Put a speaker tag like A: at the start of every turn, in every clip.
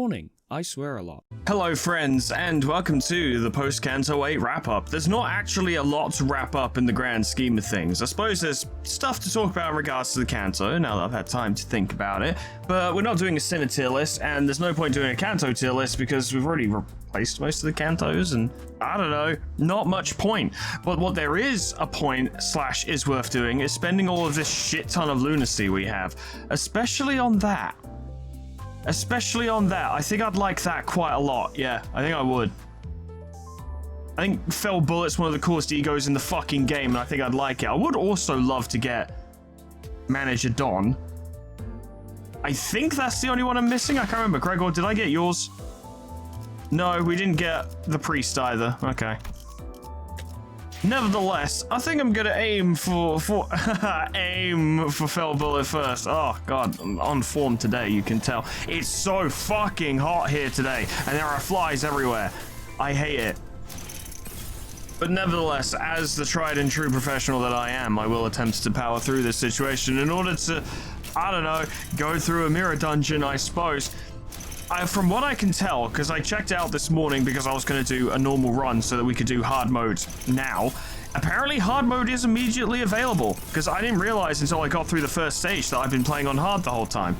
A: morning. I swear a lot.
B: Hello friends, and welcome to the post-Canto 8 wrap-up. There's not actually a lot to wrap up in the grand scheme of things. I suppose there's stuff to talk about in regards to the Canto, now that I've had time to think about it, but we're not doing a Sinner tier list, and there's no point doing a Canto tier list because we've already replaced most of the Cantos, and I don't know, not much point. But what there is a point / is worth doing is spending all of this shit ton of lunacy we have, especially on that. I think I'd like that quite a lot. Yeah, I think I would. I think Fell Bullet's one of the coolest egos in the fucking game, and I think I'd like it. I would also love to get Manager Don. I think that's the only one I'm missing. I can't remember. Gregor, did I get yours? No, we didn't get the Priest either. Okay. Nevertheless, I think I'm gonna aim for aim for Fell Bullet first. Oh god, I'm on form today, you can tell. It's so fucking hot here today, and there are flies everywhere. I hate it. But nevertheless, as the tried and true professional that I am, I will attempt to power through this situation in order to, I don't know, go through a mirror dungeon, I suppose. From what I can tell, because I checked out this morning because I was going to do a normal run so that we could do hard mode now, apparently hard mode is immediately available, because I didn't realize until I got through the first stage that I've been playing on hard the whole time.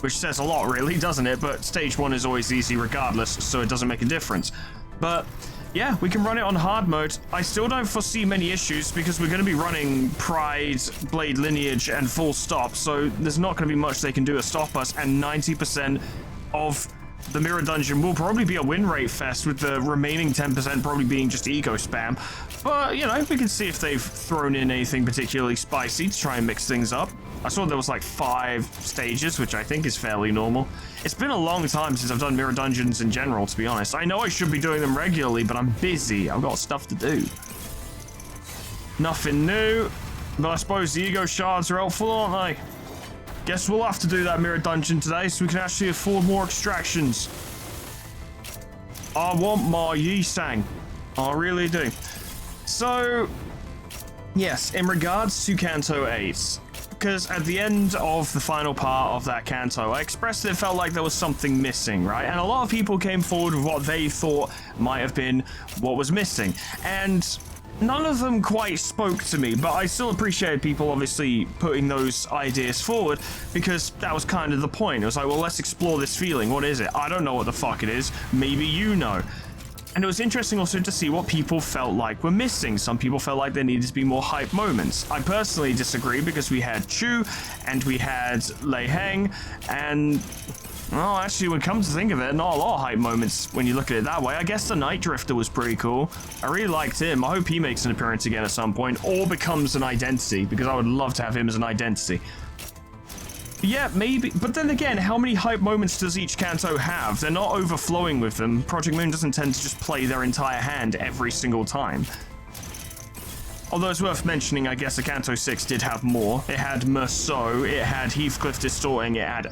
B: Which says a lot, really, doesn't it? But stage 1 is always easy regardless, so it doesn't make a difference. But yeah, we can run it on hard mode. I still don't foresee many issues because we're going to be running Pride, Blade Lineage, and full stop, so there's not going to be much they can do to stop us, and 90% of the mirror dungeon will probably be a win rate fest, with the remaining 10% probably being just ego spam. But, you know, we can see if they've thrown in anything particularly spicy to try and mix things up. I saw there was like 5 stages, which I think is fairly normal. It's been a long time since I've done mirror dungeons in general, to be honest. I know I should be doing them regularly, but I'm busy. I've got stuff to do. Nothing new, but I suppose the ego shards are helpful, aren't they? Guess we'll have to do that mirror dungeon today so we can actually afford more extractions. I want my Yi-Sang. I really do. So, yes, in regards to Canto 8, because at the end of the final part of that Canto, I expressed that it felt like there was something missing, right? And a lot of people came forward with what they thought might have been what was missing. And none of them quite spoke to me, but I still appreciated people obviously putting those ideas forward, because that was kind of the point. It was like, well, let's explore this feeling. What is it? I don't know what the fuck it is. Maybe you know. And it was interesting also to see what people felt like were missing. Some people felt like there needed to be more hype moments. I personally disagree, because we had Chu and we had Lei Heng, and well, actually, when it comes to think of it, not a lot of hype moments when you look at it that way. I guess the Night Drifter was pretty cool. I really liked him. I hope he makes an appearance again at some point, or becomes an identity, because I would love to have him as an identity. Yeah, maybe. But then again, how many hype moments does each Canto have? They're not overflowing with them. Project Moon doesn't tend to just play their entire hand every single time. Although it's worth mentioning, I guess the Canto 6 did have more. It had Merceau, it had Heathcliff distorting, it had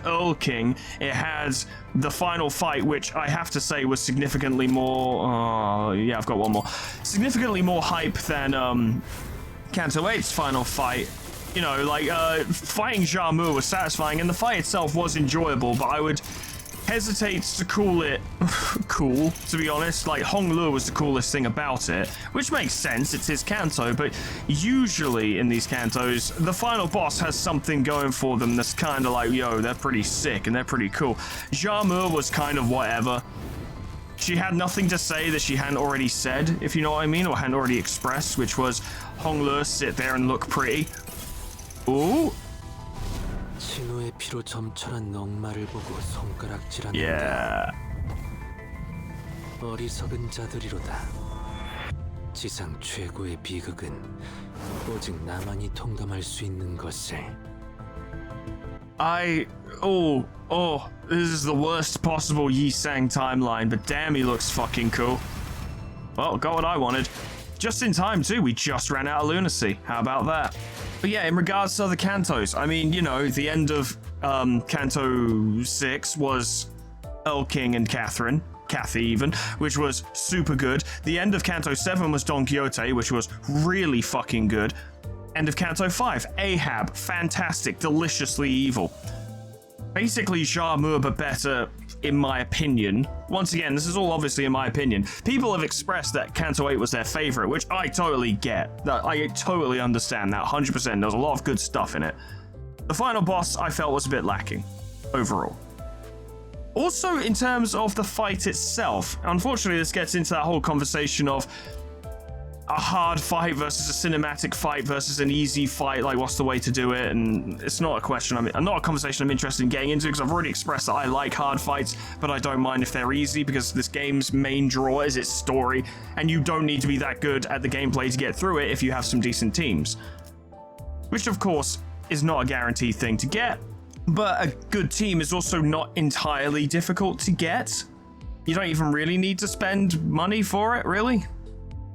B: Earl King, it had the final fight, which I have to say was significantly more... yeah, I've got one more. Significantly more hype than Canto 8's final fight. You know, like, fighting Jarmu was satisfying, and the fight itself was enjoyable, but I would hesitate to call it cool, to be honest. Like, Hong Lu was the coolest thing about it, which makes sense, it's his Canto, but usually in these Cantos, the final boss has something going for them that's kind of like, yo, they're pretty sick, and they're pretty cool. Jarmu was kind of whatever. She had nothing to say that she hadn't already said, if you know what I mean, or hadn't already expressed, which was Hong Lu sit there and look pretty. Ooh. Yeah.
C: 어리석은 자들이로다. 지상 최고의 비극은 오직 나만이 통감할 수 있는 것을.
B: This is the worst possible Yi-Sang timeline, but damn, he looks fucking cool. Well, got what I wanted. Just in time, too. We just ran out of lunacy. How about that? But yeah, in regards to other Cantos, I mean, you know, the end of Canto 6 was Earl King and Kathy even, which was super good. The end of Canto 7 was Don Quixote, which was really fucking good. End of Canto 5, Ahab, fantastic, deliciously evil. basically Jarmu, but better, in my opinion. Once again, this is all obviously in my opinion. People have expressed that Canto 8 was their favorite, which I totally get. I totally understand that, 100%. There's a lot of good stuff in it. The final boss, I felt, was a bit lacking, overall. Also, in terms of the fight itself, unfortunately, this gets into that whole conversation of a hard fight versus a cinematic fight versus an easy fight, like what's the way to do it, and it's not a question, not a conversation I'm interested in getting into, because I've already expressed that I like hard fights, but I don't mind if they're easy, because this game's main draw is its story, and you don't need to be that good at the gameplay to get through it if you have some decent teams. Which, of course, is not a guaranteed thing to get, but a good team is also not entirely difficult to get. You don't even really need to spend money for it, really.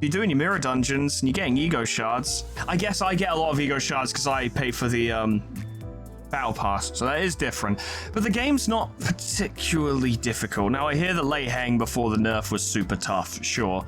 B: You're doing your mirror dungeons and you're getting ego shards. I guess I get a lot of ego shards because I pay for the battle pass, so that is different. But the game's not particularly difficult. Now, I hear that Lei Heng before the nerf was super tough, sure,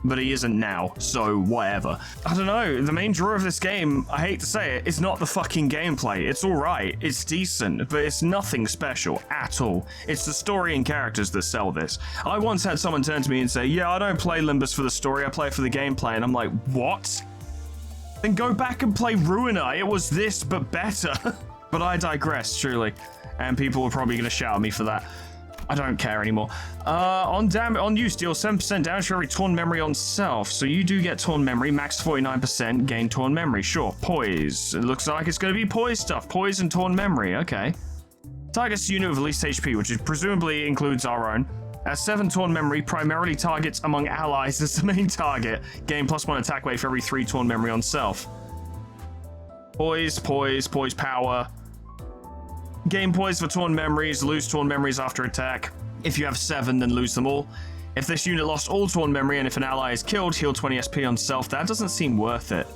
B: but he isn't now, so whatever. I don't know, the main draw of this game, I hate to say it, is not the fucking gameplay. It's alright, it's decent, but it's nothing special at all. It's the story and characters that sell this. I once had someone turn to me and say, yeah, I don't play Limbus for the story, I play it for the gameplay, and I'm like, what? Then go back and play Ruiner, it was this, but better. But I digress, truly, and people are probably gonna shout at me for that. I don't care anymore. On use, deal 7% damage for every torn memory on self. So you do get torn memory, max 49%, gain torn memory. Sure, poise. It looks like it's going to be poise stuff. Poise and torn memory, okay. Targets unit with least HP, which is presumably includes our own. As 7 torn memory, primarily targets among allies as the main target. Gain +1 attack weight for every 3 torn memory on self. Poise power. Gain poise for torn memories, lose torn memories after attack. If you have 7, then lose them all. If this unit lost all torn memory and if an ally is killed, heal 20 SP on self. That doesn't seem worth it.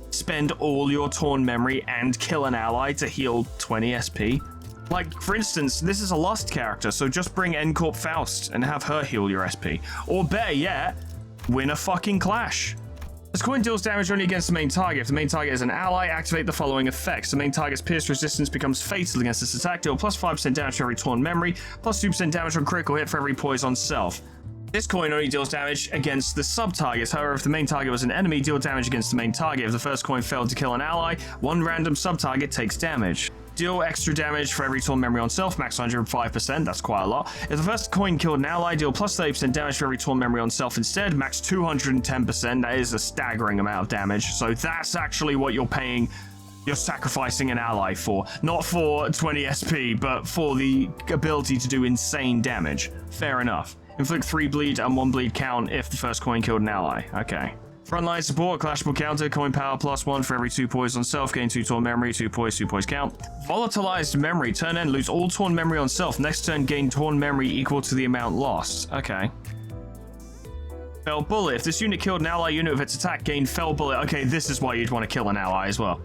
B: Spend all your torn memory and kill an ally to heal 20 SP. Like, for instance, this is a Lust character, so just bring N-Corp Faust and have her heal your SP. Or better yet, win a fucking clash. This coin deals damage only against the main target. If the main target is an ally, activate the following effects. The main target's pierce resistance becomes fatal against this attack. Deal +5% damage to every torn memory, +2% damage on critical hit for every poise on self. This coin only deals damage against the sub-targets. However, if the main target was an enemy, deal damage against the main target. If the first coin failed to kill an ally, one random sub-target takes damage. Deal extra damage for every torn memory on self, max 105%, that's quite a lot. If the first coin killed an ally, deal +30% damage for every torn memory on self instead, max 210%, that is a staggering amount of damage. So that's actually what you're paying, you're sacrificing an ally for. Not for 20 SP, but for the ability to do insane damage. Fair enough. Inflict 3 bleed and 1 bleed count if the first coin killed an ally, okay. Frontline support, clashable counter, coin power +1 for every 2 poise on self, gain 2 torn memory, 2 poise count. Volatilized memory, turn end, lose all torn memory on self, next turn gain torn memory equal to the amount lost. Okay. Fell bullet, if this unit killed an ally unit with its attack, gain fell bullet. Okay, this is why you'd want to kill an ally as well.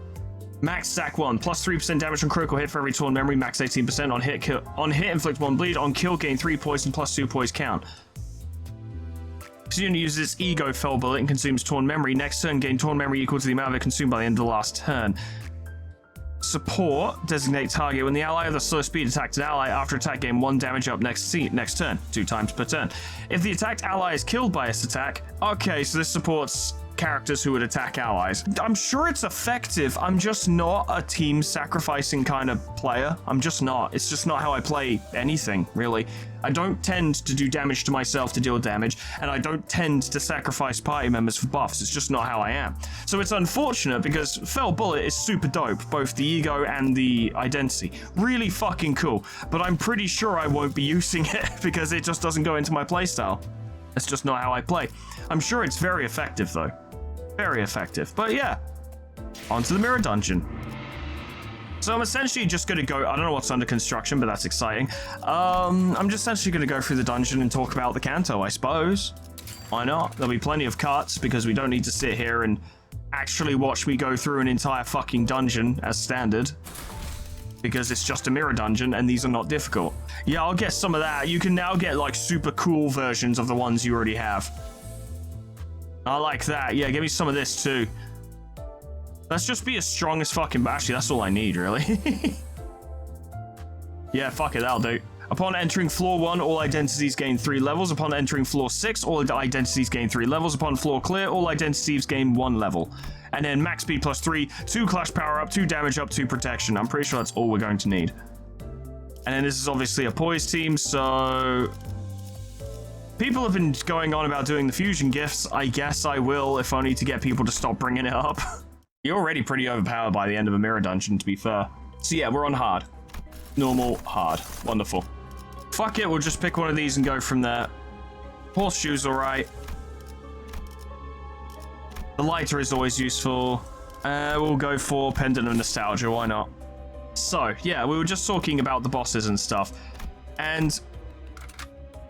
B: Max stack 1, +3% damage on critical hit for every torn memory, max 18% on hit, on hit inflict 1 bleed, on kill gain 3 poison +2 poise count. This unit uses its ego fell bullet and consumes torn memory. Next turn, gain torn memory equal to the amount of it consumed by the end of the last turn. Support, designate target. When the ally of the slow speed attacked an ally, after attack gain 1 damage up next turn, 2 times per turn. If the attacked ally is killed by this attack, okay, so this supports characters who would attack allies. I'm sure it's effective, I'm just not a team sacrificing kind of player. I'm just not. It's just not how I play anything, really. I don't tend to do damage to myself to deal damage, and I don't tend to sacrifice party members for buffs. It's just not how I am. So it's unfortunate because Fell Bullet is super dope, both the ego and the identity. Really fucking cool, but I'm pretty sure I won't be using it because it just doesn't go into my playstyle. That's just not how I play. I'm sure it's very effective though. Very effective. But yeah, onto the mirror dungeon. So I'm essentially just going to go, I don't know what's under construction, but that's exciting. I'm just essentially going to go through the dungeon and talk about the Canto, I suppose. Why not? There'll be plenty of cuts because we don't need to sit here and actually watch me go through an entire fucking dungeon as standard. Because it's just a mirror dungeon and these are not difficult. Yeah, I'll get some of that. You can now get like super cool versions of the ones you already have. I like that. Yeah, give me some of this too. Let's just be as strong as fucking... Actually, that's all I need, really. Yeah, fuck it, that'll do. Upon entering floor 1, all identities gain 3 levels. Upon entering floor 6, all identities gain 3 levels. Upon floor clear, all identities gain 1 level. And then max speed plus 3, 2 clash power up, 2 damage up, 2 protection. I'm pretty sure that's all we're going to need. And then this is obviously a poise team, so... People have been going on about doing the fusion gifts. I guess I will, if only to get people to stop bringing it up. You're already pretty overpowered by the end of a mirror dungeon, to be fair. So yeah, we're on hard. Normal, hard. Wonderful. Fuck it, we'll just pick one of these and go from there. Horseshoe's alright. The lighter is always useful. We'll go for Pendant of Nostalgia, why not? So, yeah, we were just talking about the bosses and stuff. And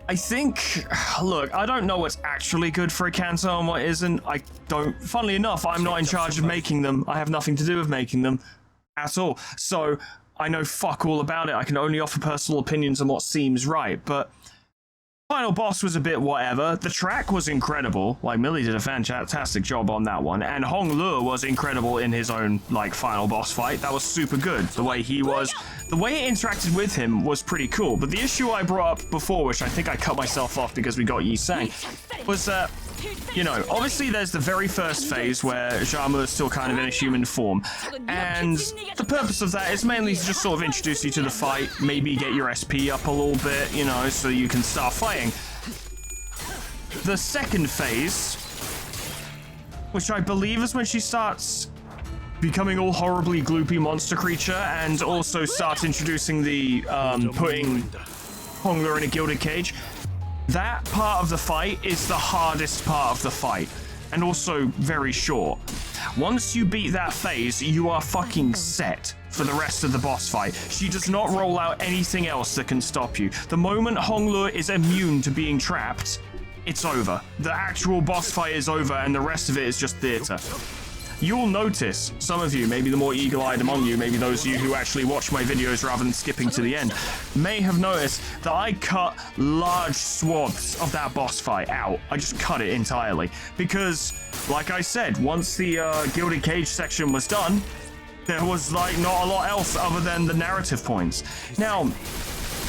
B: I think, look, I don't know what's actually good for a Canto and what isn't. I don't, funnily enough, I'm not in charge of making them. I have nothing to do with making them at all. So I know fuck all about it. I can only offer personal opinions on what seems right, but final boss was a bit whatever. The track was incredible. Like, Millie did a fantastic job on that one, and Hong Luo was incredible in his own, like, final boss fight. That was super good. The way it interacted with him was pretty cool, but the issue I brought up before, which I think I cut myself off because we got Yi Sang, was that, you know, obviously there's the very first phase where Xiaomu is still kind of in a human form, and the purpose of that is mainly to just sort of introduce you to the fight, maybe get your SP up a little bit, you know, so you can start fighting. The second phase, which I believe is when she starts becoming all horribly gloopy monster creature, and also starts introducing the putting Hongler in a gilded cage. That part of the fight is the hardest part of the fight, and also very short. Once you beat that phase, you are fucking set for the rest of the boss fight. She does not roll out anything else that can stop you. The moment Hongluo is immune to being trapped, it's over. The actual boss fight is over, and the rest of it is just theater. You'll notice, some of you, maybe the more eagle-eyed among you, maybe those of you who actually watch my videos rather than skipping to the end, may have noticed that I cut large swaths of that boss fight out. I just cut it entirely. Because, like I said, once the Gilded Cage section was done, there was, like, not a lot else other than the narrative points. Now,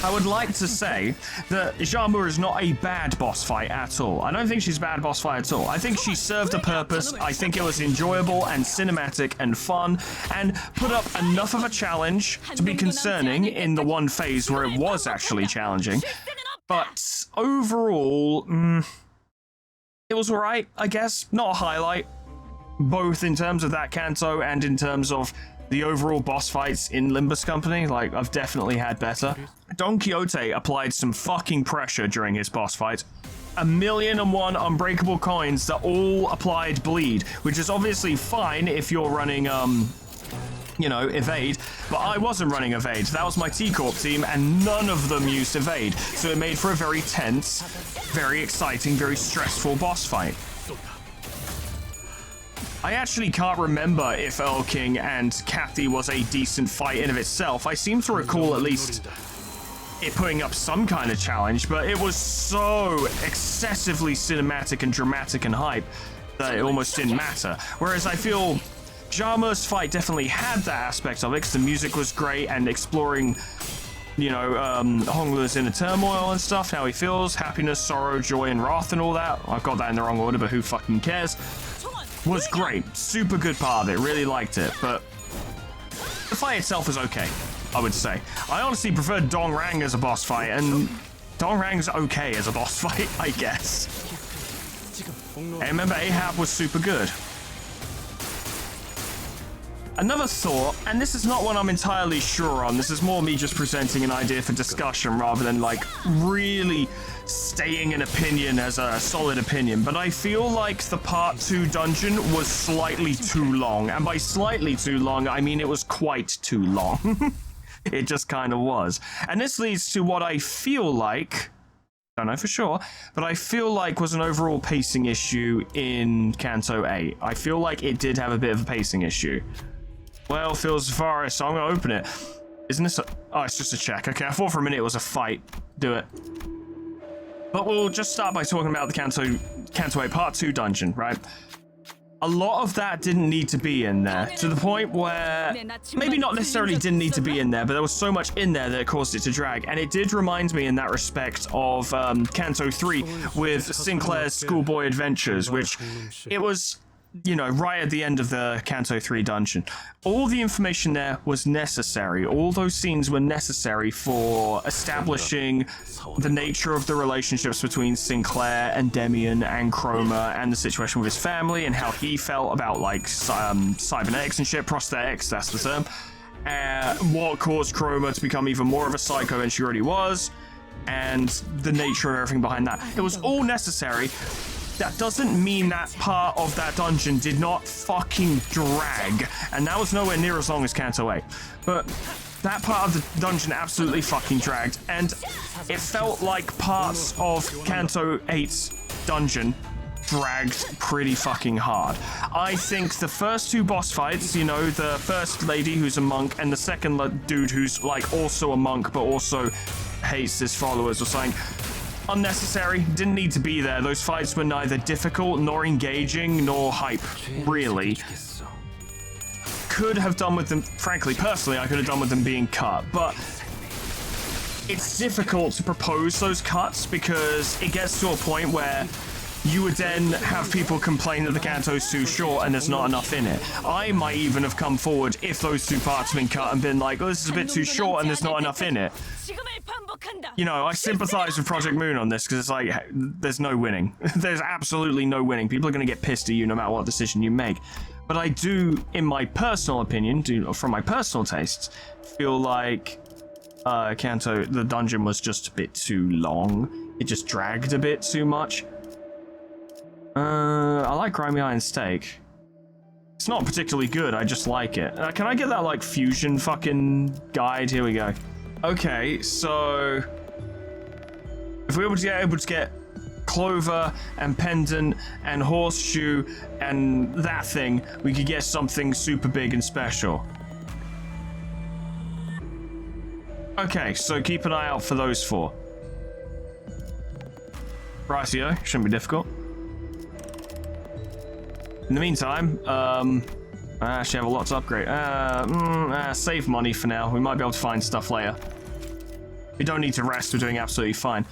B: I would like to say that Xiaomu is not a bad boss fight at all. I don't think she's a bad boss fight at all. I think she served a purpose. I think it was enjoyable and cinematic and fun, and put up enough of a challenge to be concerning in the one phase where it was actually challenging. But overall, it was alright, I guess. Not a highlight, both in terms of that Canto and in terms of the overall boss fights in Limbus Company. Like, I've definitely had better. Don Quixote applied some fucking pressure during his boss fight. 1,000,001 unbreakable coins that all applied bleed, which is obviously fine if you're running, you know, evade, but I wasn't running evade. That was my T-Corp team, and none of them used evade. So it made for a very tense, very exciting, very stressful boss fight. I actually can't remember if Earl King and Kathy was a decent fight in of itself. I seem to recall at least it putting up some kind of challenge, but it was so excessively cinematic and dramatic and hype that it almost didn't matter. Whereas I feel Xiaomu's fight definitely had that aspect of it, because the music was great, and exploring, you know, Hongluo's inner turmoil and stuff, how he feels, happiness, sorrow, joy, and wrath and all that. I've got that in the wrong order, but who fucking cares? Was great. Super good part of it. Really liked it, but the fight itself was okay, I would say. I honestly preferred Dong Rang as a boss fight, and Dong Rang's okay as a boss fight, I guess. And remember, Ahab was super good. Another thought, and this is not one I'm entirely sure on, this is more me just presenting an idea for discussion rather than, like, really stating an opinion as a solid opinion, but I feel like the part 2 dungeon was slightly too long, and by slightly too long, I mean it was quite too long. It just kind of was. And this leads to what I feel like, don't know for sure, but I feel like was an overall pacing issue in Canto 8. I feel like it did have a bit of a pacing issue. Well, Phil Safari, so I'm gonna open it. Isn't this a... Oh, it's just a check. Okay, I thought for a minute it was a fight. Do it. But we'll just start by talking about the Canto 8 Part 2 dungeon, right? a lot of that didn't need to be in there, to the point where maybe not necessarily didn't need to be in there, but there was so much in there that it caused it to drag. And it did remind me in that respect of Canto 3 with Sinclair's Schoolboy Adventures, which it was, you know, right at the end of the Canto 3 dungeon. All the information there was necessary. All those scenes were necessary for establishing the nature of the relationships between Sinclair and Demian and Chroma, and the situation with his family and how he felt about like cybernetics and shit, prosthetics, that's the term. What caused Chroma to become even more of a psycho than she already was, and the nature of everything behind that. It was all necessary. That doesn't mean that part of that dungeon did not fucking drag, and that was nowhere near as long as Canto 8. But that part of the dungeon absolutely fucking dragged, and it felt like parts of Canto 8's dungeon dragged pretty fucking hard. I think the first two boss fights, you know, the first lady who's a monk and the second dude who's like also a monk but also hates his followers or something, unnecessary, didn't need to be there. Those fights were neither difficult nor engaging nor hype, really. Could have done with them, frankly, personally, I could have done with them being cut, but it's difficult to propose those cuts because it gets to a point where you would then have people complain that the Canto's too short and there's not enough in it. I might even have come forward if those two parts have been cut and been like, oh, this is a bit too short and there's not enough in it. You know, I sympathize with Project Moon on this because it's like, there's no winning. There's absolutely no winning. People are going to get pissed at you no matter what decision you make. But I do, in my personal opinion, from my personal tastes, feel like Canto, the dungeon was just a bit too long. It just dragged a bit too much. I like Grimy Iron Steak. It's not particularly good, I just like it. Can I get that, like, fusion fucking guide? Here we go. Okay, so if we were able to get Clover and Pendant and Horseshoe and that thing, we could get something super big and special. Okay, so keep an eye out for those four. Rightio, shouldn't be difficult. In the meantime, I actually have a lot to upgrade. Save money for now. We might be able to find stuff later. We don't need to rest. We're doing absolutely fine.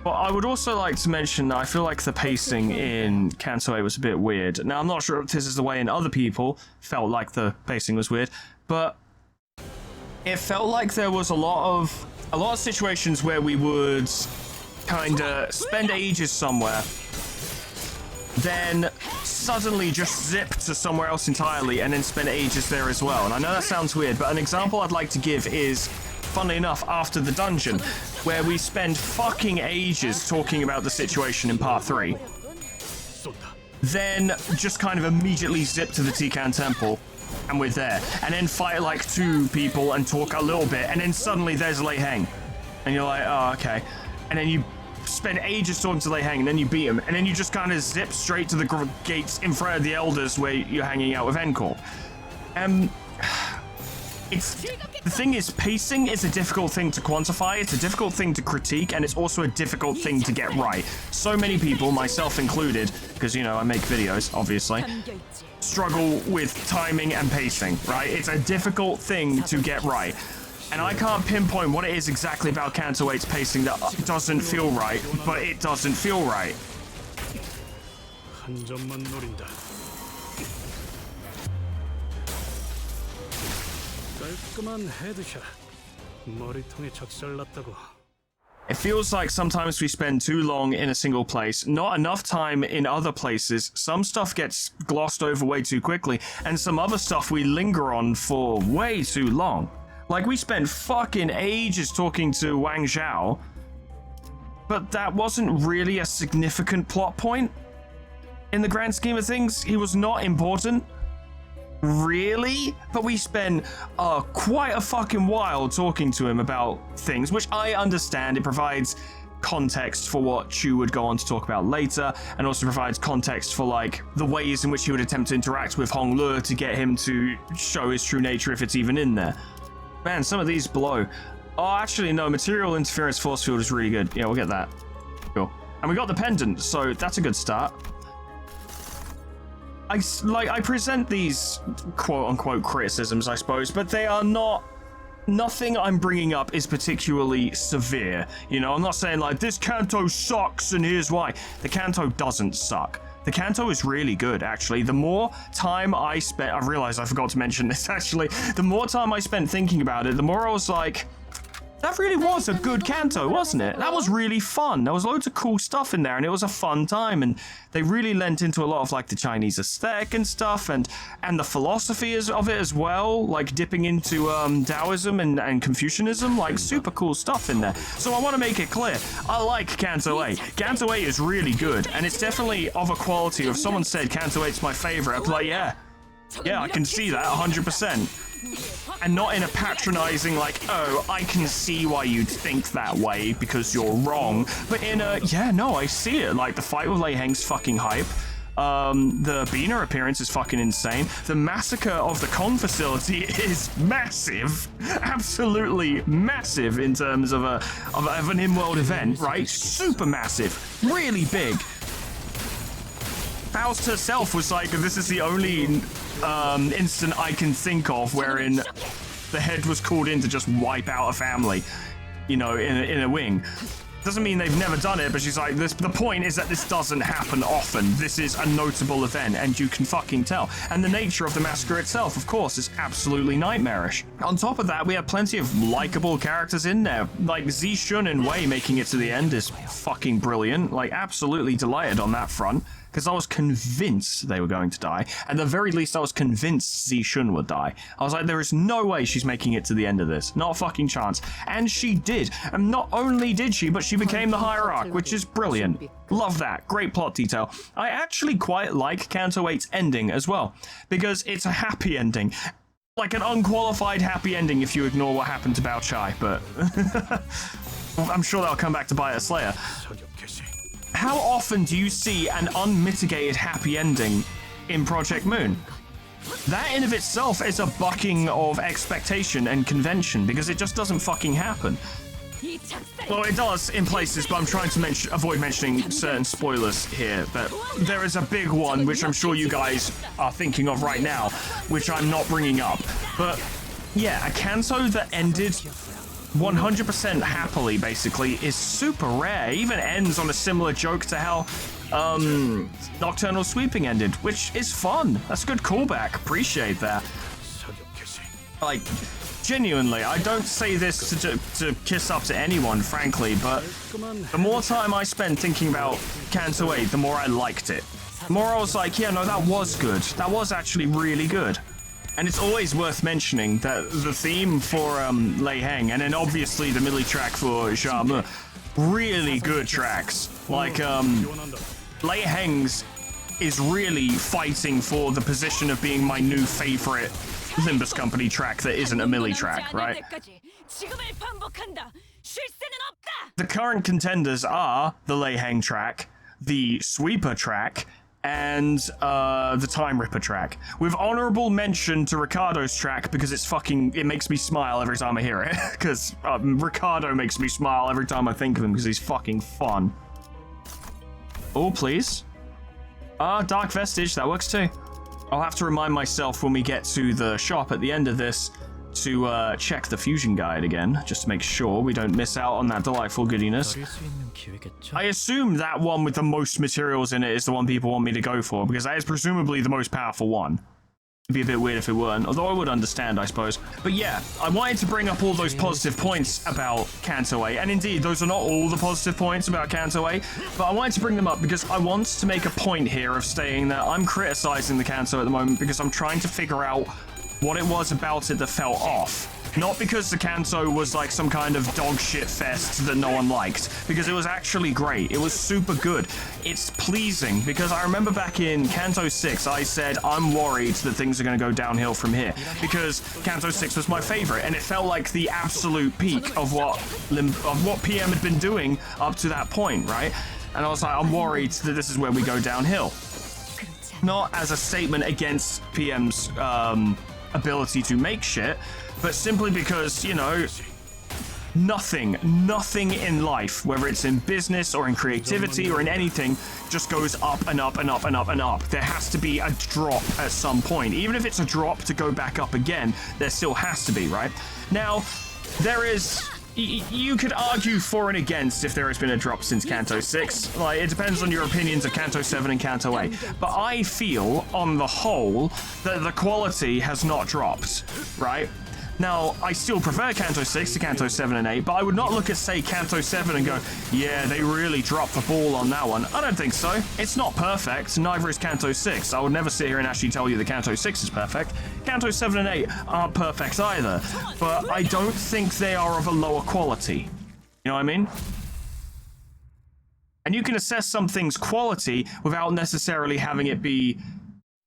B: But I would also like to mention that I feel like the pacing in Canto 8 was a bit weird. Now, I'm not sure if this is the way in other people felt like the pacing was weird, but it felt like there was a lot of situations where we would kind of spend ages somewhere, then suddenly just zip to somewhere else entirely and then spend ages there as well. And I know that sounds weird, but an example I'd like to give is, funnily enough, after the dungeon, where we spend fucking ages talking about the situation in part 3. Then just kind of immediately zip to the Tikan Temple, and we're there. And then fight like 2 people and talk a little bit, and then suddenly there's Lei Heng. And you're like, oh, okay. And then you spend ages talking to Lei Heng, and then you beat him, and then you just kind of zip straight to the gates in front of the elders where you're hanging out with Encore. The thing is, pacing is a difficult thing to quantify, it's a difficult thing to critique, and it's also a difficult thing to get right. So many people, myself included, because, you know, I make videos, obviously, struggle with timing and pacing, right? It's a difficult thing to get right. And I can't pinpoint what it is exactly about Canto 8's pacing that doesn't feel right, but it doesn't feel right. It feels like sometimes we spend too long in a single place, not enough time in other places. Some stuff gets glossed over way too quickly, and some other stuff we linger on for way too long. Like, we spent fucking ages talking to Wang Zhao, but that wasn't really a significant plot point. In the grand scheme of things, he was not important. Really? But we spent quite a fucking while talking to him about things, which I understand. It provides context for what Chu would go on to talk about later, and also provides context for, like, the ways in which he would attempt to interact with Hong Le to get him to show his true nature, if it's even in there. Man, some of these blow. Oh, actually, no, Material Interference Force Field is really good. Yeah, we'll get that. Cool. And we got the pendant, so that's a good start. I present these quote-unquote criticisms, I suppose, but they are not... Nothing I'm bringing up is particularly severe. You know, I'm not saying like, this Canto sucks and here's why. The Canto doesn't suck. The Canto is really good, actually. The more time I spent... I realized I forgot to mention this, actually. The more time I spent thinking about it, the more I was like... That really was a good Canto, wasn't it? That was really fun. There was loads of cool stuff in there, and it was a fun time, and they really lent into a lot of, like, the Chinese aesthetic and stuff, and the philosophy of it as well, like, dipping into Taoism and Confucianism, like, super cool stuff in there. So I want to make it clear, I like Canto 8. Canto 8 is really good, and it's definitely of a quality. If someone said Canto 8's my favorite, I'd be like, yeah, I can see that 100%. And not in a patronizing, like, oh, I can see why you'd think that way because you're wrong. But in a, yeah, no, I see it. Like, the fight with Lei Heng's fucking hype. The Bina appearance is fucking insane. The massacre of the con facility is massive. Absolutely massive in terms of an in-world event, right? Super massive. Really big. Faust herself was like, this is the only instant I can think of wherein the head was called in to just wipe out a family, you know, in a wing. Doesn't mean they've never done it, but she's like, the point is that this doesn't happen often. This is a notable event, and you can fucking tell. And the nature of the massacre itself, of course, is absolutely nightmarish. On top of that, we have plenty of likable characters in there. Like, Zishun and Wei making it to the end is fucking brilliant. Like, absolutely delighted on that front. Because I was convinced they were going to die. At the very least, I was convinced Zishun would die. I was like, there is no way she's making it to the end of this. Not a fucking chance. And she did. And not only did she, but she became the Hierarch, which is brilliant. Love that. Great plot detail. I actually quite like Canto 8's ending as well. Because it's a happy ending. Like an unqualified happy ending if you ignore what happened to Bao Chai, but... I'm sure that'll come back to bite a Slayer. How often do you see an unmitigated happy ending in Project Moon? That in of itself is a bucking of expectation and convention, because it just doesn't fucking happen. Well, it does in places, but I'm trying to avoid mentioning certain spoilers here. But there is a big one, which I'm sure you guys are thinking of right now, which I'm not bringing up. But yeah, a Canto that ended 100% happily, basically, is super rare. It even ends on a similar joke to how Nocturnal Sweeping ended, which is fun. That's a good callback. Appreciate that. Like, genuinely, I don't say this to kiss up to anyone, frankly, but the more time I spent thinking about Canto 8, the more I liked it. The more I was like, yeah, no, that was good. That was actually really good. And it's always worth mentioning that the theme for Lei Heng, and then obviously the melee track for Xiaomu, really good tracks. Like, Lei Heng's is really fighting for the position of being my new favorite Limbus Company track that isn't a melee track, right? The current contenders are the Lei Heng track, the Sweeper track, and the Time Ripper track. With honorable mention to Ricardo's track, because it makes me smile every time I hear it. Because Ricardo makes me smile every time I think of him, because he's fucking fun. Oh, please. Dark Vestige, that works too. I'll have to remind myself when we get to the shop at the end of this to check the fusion guide again, just to make sure we don't miss out on that delightful goodiness. I assume that one with the most materials in it is the one people want me to go for, because that is presumably the most powerful one. It'd be a bit weird if it weren't, although I would understand, I suppose. But yeah, I wanted to bring up all those positive points about Canto 8, and indeed, those are not all the positive points about Canto 8, but I wanted to bring them up because I want to make a point here of saying that I'm criticizing the Canto at the moment because I'm trying to figure out what it was about it that fell off. Not because the Canto was like some kind of dog shit fest that no one liked, because it was actually great. It was super good. It's pleasing, because I remember back in Canto 6, I said, I'm worried that things are going to go downhill from here, because Canto 6 was my favorite, and it felt like the absolute peak of what PM had been doing up to that point, right? And I was like, I'm worried that this is where we go downhill. Not as a statement against PM's ability to make shit, but simply because, you know, Nothing in life, whether it's in business or in creativity or in anything, just goes up and up and up and up and up. There has to be a drop at some point. Even if it's a drop to go back up again, there still has to be, right? Now, there is... You could argue for and against if there has been a drop since Canto 6. Like, it depends on your opinions of Canto 7 and Canto 8. But I feel, on the whole, that the quality has not dropped, right? Now, I still prefer Canto 6 to Canto 7 and 8, but I would not look at, say, Canto 7 and go, yeah, they really dropped the ball on that one. I don't think so. It's not perfect, neither is Canto 6. I would never sit here and actually tell you that Canto 6 is perfect. Canto 7 and 8 aren't perfect either, but I don't think they are of a lower quality. You know what I mean? And you can assess something's quality without necessarily having it be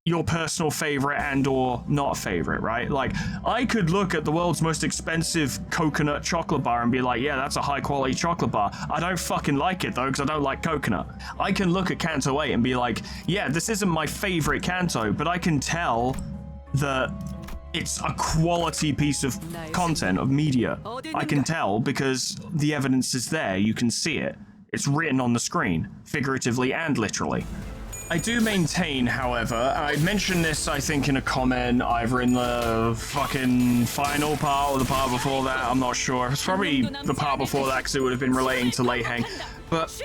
B: your personal favorite and or not favorite, right? Like, I could look at the world's most expensive coconut chocolate bar and be like, yeah, that's a high quality chocolate bar. I don't fucking like it though, because I don't like coconut. I can look at Canto 8 and be like, yeah, this isn't my favorite Canto, but I can tell that it's a quality piece of content, of media. I can tell because the evidence is there. You can see it. It's written on the screen, figuratively and literally. I do maintain, however, and I mentioned this, I think, in a comment, either in the fucking final part or the part before that, I'm not sure. It's probably the part before that, because it would have been relating to Leiheng. But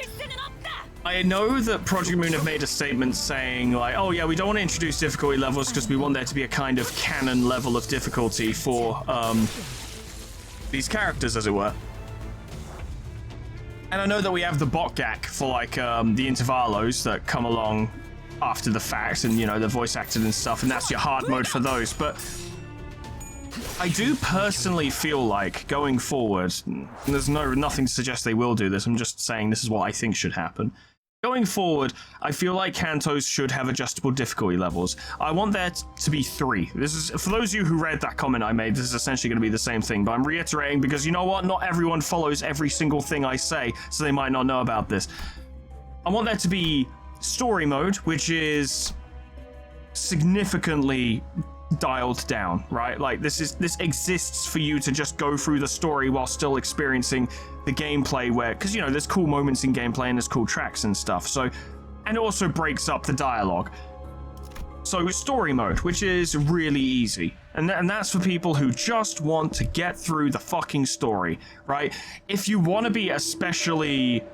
B: I know that Project Moon have made a statement saying, like, oh yeah, we don't want to introduce difficulty levels because we want there to be a kind of canon level of difficulty for these characters, as it were. And I know that we have the botgak for, like, the intervalos that come along after the fact, and, you know, they're voice acted and stuff, and that's your hard mode for those. But I do personally feel like, going forward, and there's nothing to suggest they will do this, I'm just saying this is what I think should happen. Going forward, I feel like Cantos should have adjustable difficulty levels. I want there to be 3. This is, for those of you who read that comment I made, this is essentially going to be the same thing, but I'm reiterating because, you know what, not everyone follows every single thing I say, so they might not know about this. I want there to be story mode, which is significantly dialed down, right? Like, this exists for you to just go through the story while still experiencing the gameplay, where, because, you know, there's cool moments in gameplay and there's cool tracks and stuff, so, and it also breaks up the dialogue. So story mode, which is really easy, and that's for people who just want to get through the fucking story, right? If you want to be especially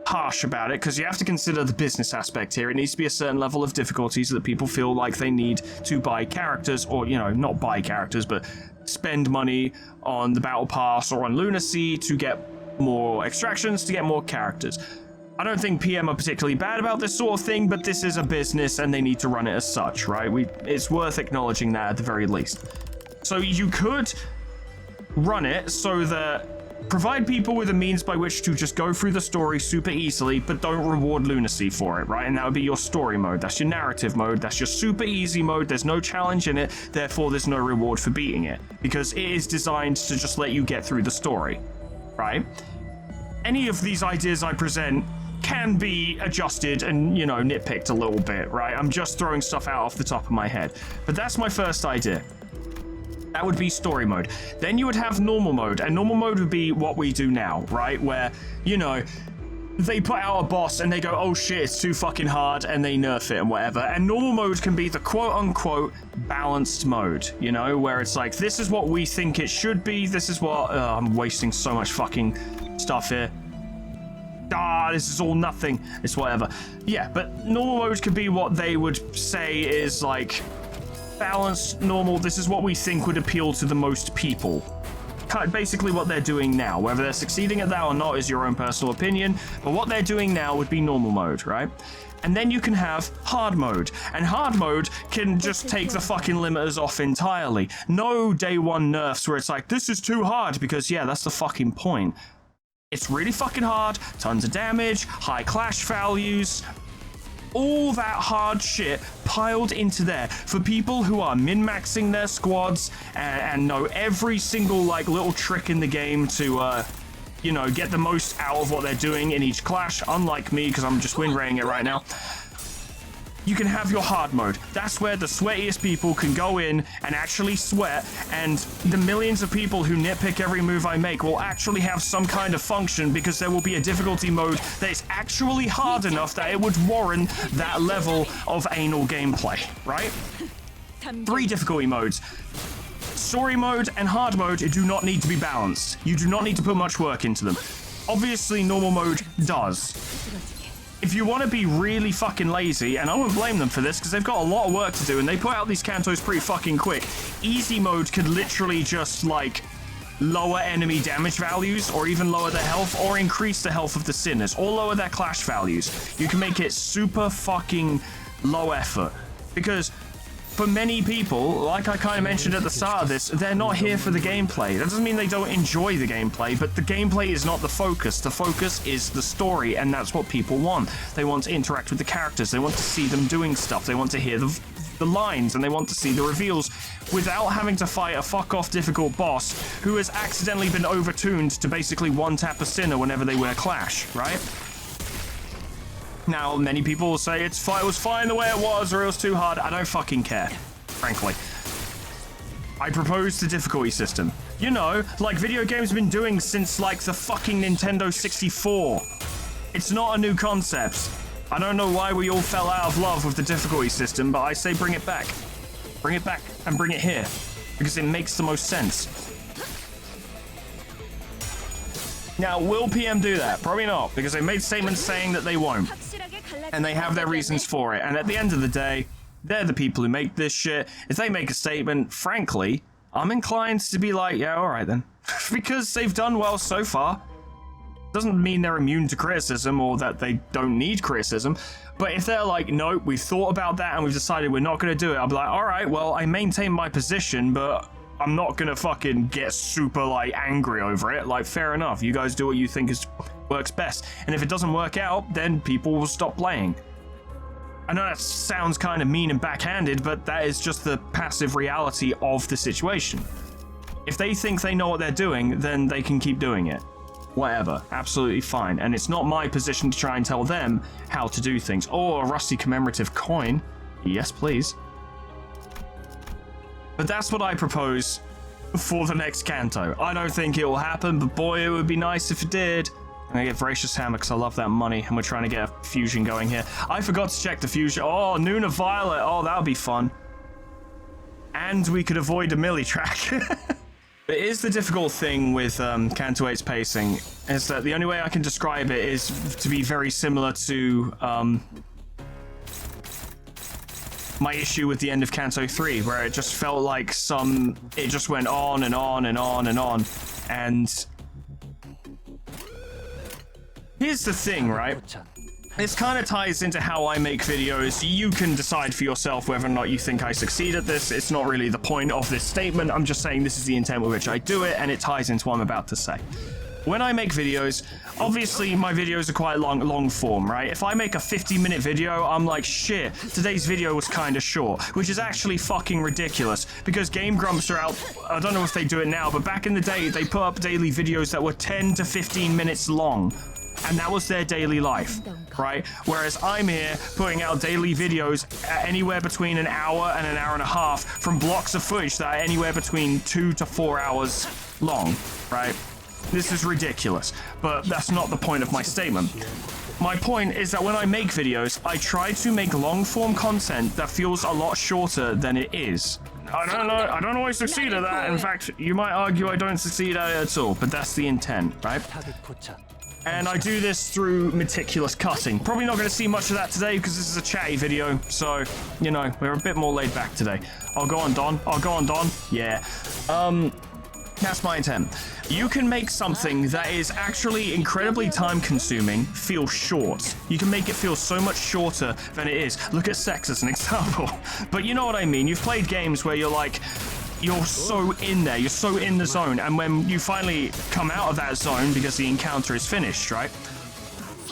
B: harsh about it, because you have to consider the business aspect here, it needs to be a certain level of difficulty so that people feel like they need to buy characters, or, you know, not buy characters, but spend money on the battle pass or on Lunacy to get more extractions, to get more characters. I don't think PM are particularly bad about this sort of thing, but this is a business and they need to run it as such, right? It's worth acknowledging that at the very least. So you could run it so that provide people with a means by which to just go through the story super easily, but don't reward lunacy for it, right? And that would be your story mode. That's your narrative mode. That's your super easy mode. There's no challenge in it. Therefore, there's no reward for beating it, because it is designed to just let you get through the story, right? Any of these ideas I present can be adjusted and, you know, nitpicked a little bit, right? I'm just throwing stuff out off the top of my head. But that's my first idea. That would be story mode. Then you would have normal mode, and normal mode would be what we do now, right? Where, you know, they put out a boss and they go, oh shit, it's too fucking hard, and they nerf it and whatever. And normal mode can be the quote-unquote balanced mode, you know, where it's like, this is what we think it should be, this is what... I'm wasting so much fucking stuff here. This is all nothing. It's whatever. Yeah, but normal mode could be what they would say is, like, balanced, normal, this is what we think would appeal to the most people. Basically what they're doing now. Whether they're succeeding at that or not is your own personal opinion, but what they're doing now would be normal mode, right? And then you can have hard mode, and hard mode can just take the fucking limiters off entirely. No day one nerfs where it's like, this is too hard, because yeah, that's the fucking point. It's really fucking hard, tons of damage, high clash values, all that hard shit piled into there for people who are min-maxing their squads and know every single, like, little trick in the game to, you know, get the most out of what they're doing in each clash, unlike me, because I'm just win raying it right now. you can have your hard mode. That's where the sweatiest people can go in and actually sweat, and the millions of people who nitpick every move I make will actually have some kind of function, because there will be a difficulty mode that is actually hard enough that it would warrant that level of anal gameplay, right? 3 difficulty modes. Story mode and hard mode do not need to be balanced. You do not need to put much work into them. Obviously, normal mode does. If you want to be really fucking lazy, and I won't blame them for this because they've got a lot of work to do and they put out these Cantos pretty fucking quick, easy mode could literally just like lower enemy damage values, or even lower their health, or increase the health of the sinners, or lower their clash values. You can make it super fucking low effort, because for many people, like I kind of mentioned at the start of this, they're not here for the gameplay. That doesn't mean they don't enjoy the gameplay, but the gameplay is not the focus. The focus is the story, and that's what people want. They want to interact with the characters. They want to see them doing stuff. They want to hear the lines, and they want to see the reveals without having to fight a fuck-off difficult boss who has accidentally been overtuned to basically one-tap a sinner whenever they win a clash, right? Now, many people will say it was fine the way it was, or it was too hard. I don't fucking care, frankly. I propose the difficulty system. You know, like video games have been doing since, like, the fucking Nintendo 64. It's not a new concept. I don't know why we all fell out of love with the difficulty system, but I say bring it back. Bring it back and bring it here, because it makes the most sense. Now, will PM do that? Probably not, because they made statements saying that they won't. And they have their reasons for it. And at the end of the day, they're the people who make this shit. If they make a statement, frankly, I'm inclined to be like, yeah, all right then. Because they've done well so far. Doesn't mean they're immune to criticism or that they don't need criticism. But if they're like, nope, we've thought about that and we've decided we're not going to do it, I'll be like, all right, well, I maintain my position, but I'm not going to fucking get super, like, angry over it. Like, fair enough. You guys do what you think works best. And if it doesn't work out, then people will stop playing. I know that sounds kind of mean and backhanded, but that is just the passive reality of the situation. If they think they know what they're doing, then they can keep doing it. Whatever. Absolutely fine. And it's not my position to try and tell them how to do things. Oh, a rusty commemorative coin. Yes, please. But that's what I propose for the next Canto. I don't think it will happen, but boy, it would be nice if it did. I'm gonna get Voracious Hammer because I love that money, and we're trying to get a fusion going here. I forgot to check the fusion. Oh, Noon of Violet. Oh, that would be fun. And we could avoid a melee track. But here's the difficult thing with Canto 8's pacing, is that the only way I can describe it is to be very similar to my issue with the end of Canto 3, where it just felt like it just went on and on and on and on. And here's the thing, right? This kind of ties into how I make videos. You can decide for yourself whether or not you think I succeed at this. It's not really the point of this statement. I'm just saying this is the intent with which I do it, and it ties into what I'm about to say. When I make videos, obviously my videos are quite long form, right? If I make a 50-minute video, I'm like, shit, today's video was kind of short, which is actually fucking ridiculous, because Game Grumps are out. I don't know if they do it now, but back in the day, they put up daily videos that were 10 to 15 minutes long. And that was their daily life, right? Whereas I'm here putting out daily videos at anywhere between an hour and an hour and a half from blocks of footage that are anywhere between 2 to 4 hours long, right? This is ridiculous, but that's not the point of my statement. My point is that when I make videos, I try to make long-form content that feels a lot shorter than it is. I don't always succeed at that. In fact, you might argue I don't succeed at it at all, but that's the intent, right? And I do this through meticulous cutting. Probably not going to see much of that today because this is a chatty video, so, you know, we're a bit more laid back today. I'll go on, Don. Yeah. That's my intent. You can make something that is actually incredibly time-consuming feel short. You can make it feel so much shorter than it is. Look at Sex as an example. But you know what I mean. You've played games where you're like, you're so in there, you're so in the zone, and when you finally come out of that zone because the encounter is finished, right?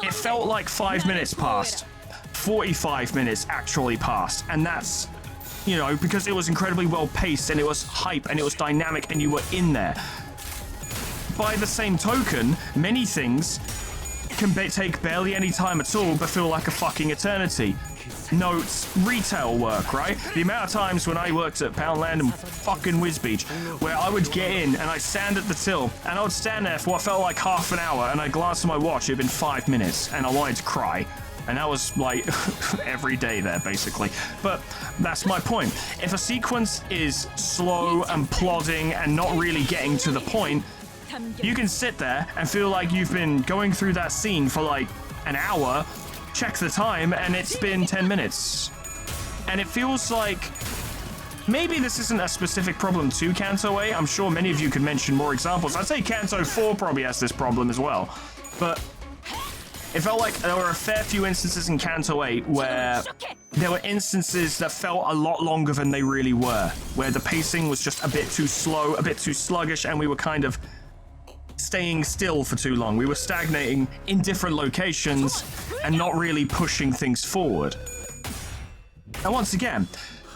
B: It felt like 5 minutes passed. 45 minutes actually passed, and that's, you know, because it was incredibly well paced and it was hype and it was dynamic and you were in there. By the same token, many things can take barely any time at all but feel like a fucking eternity. notes, retail work, right? The amount of times when I worked at Poundland and fucking Whiz Beach, where I would get in and I'd stand at the till, and I would stand there for what felt like half an hour, and I'd glance at my watch, it had been 5 minutes, and I wanted to cry. And that was like every day there, basically. But that's my point. If a sequence is slow and plodding and not really getting to the point, you can sit there and feel like you've been going through that scene for like an hour, check the time, and it's been 10 minutes. And it feels like maybe this isn't a specific problem to Canto 8. I'm sure many of you could mention more examples. I'd say Canto 4 probably has this problem as well. But it felt like there were a fair few instances in Canto 8 where there were instances that felt a lot longer than they really were, where the pacing was just a bit too slow, a bit too sluggish, and we were kind of staying still for too long. We were stagnating in different locations and not really pushing things forward. And once again,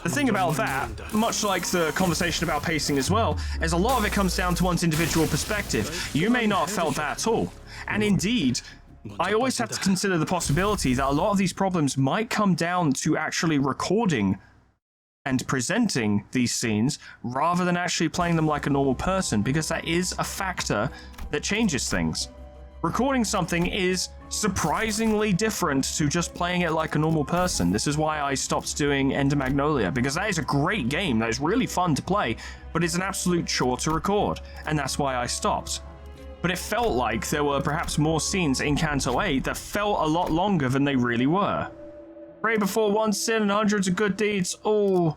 B: the thing about that, much like the conversation about pacing as well, is a lot of it comes down to one's individual perspective. You may not have felt that at all. And indeed, I always have to consider the possibility that a lot of these problems might come down to actually recording and presenting these scenes rather than actually playing them like a normal person, because that is a factor that changes things. Recording something is surprisingly different to just playing it like a normal person. This is why I stopped doing Ender Magnolia, because that is a great game that is really fun to play, but it's an absolute chore to record, and that's why I stopped. But it felt like there were perhaps more scenes in Canto 8 that felt a lot longer than they really were. Pray before one sin and hundreds of good deeds. Oh.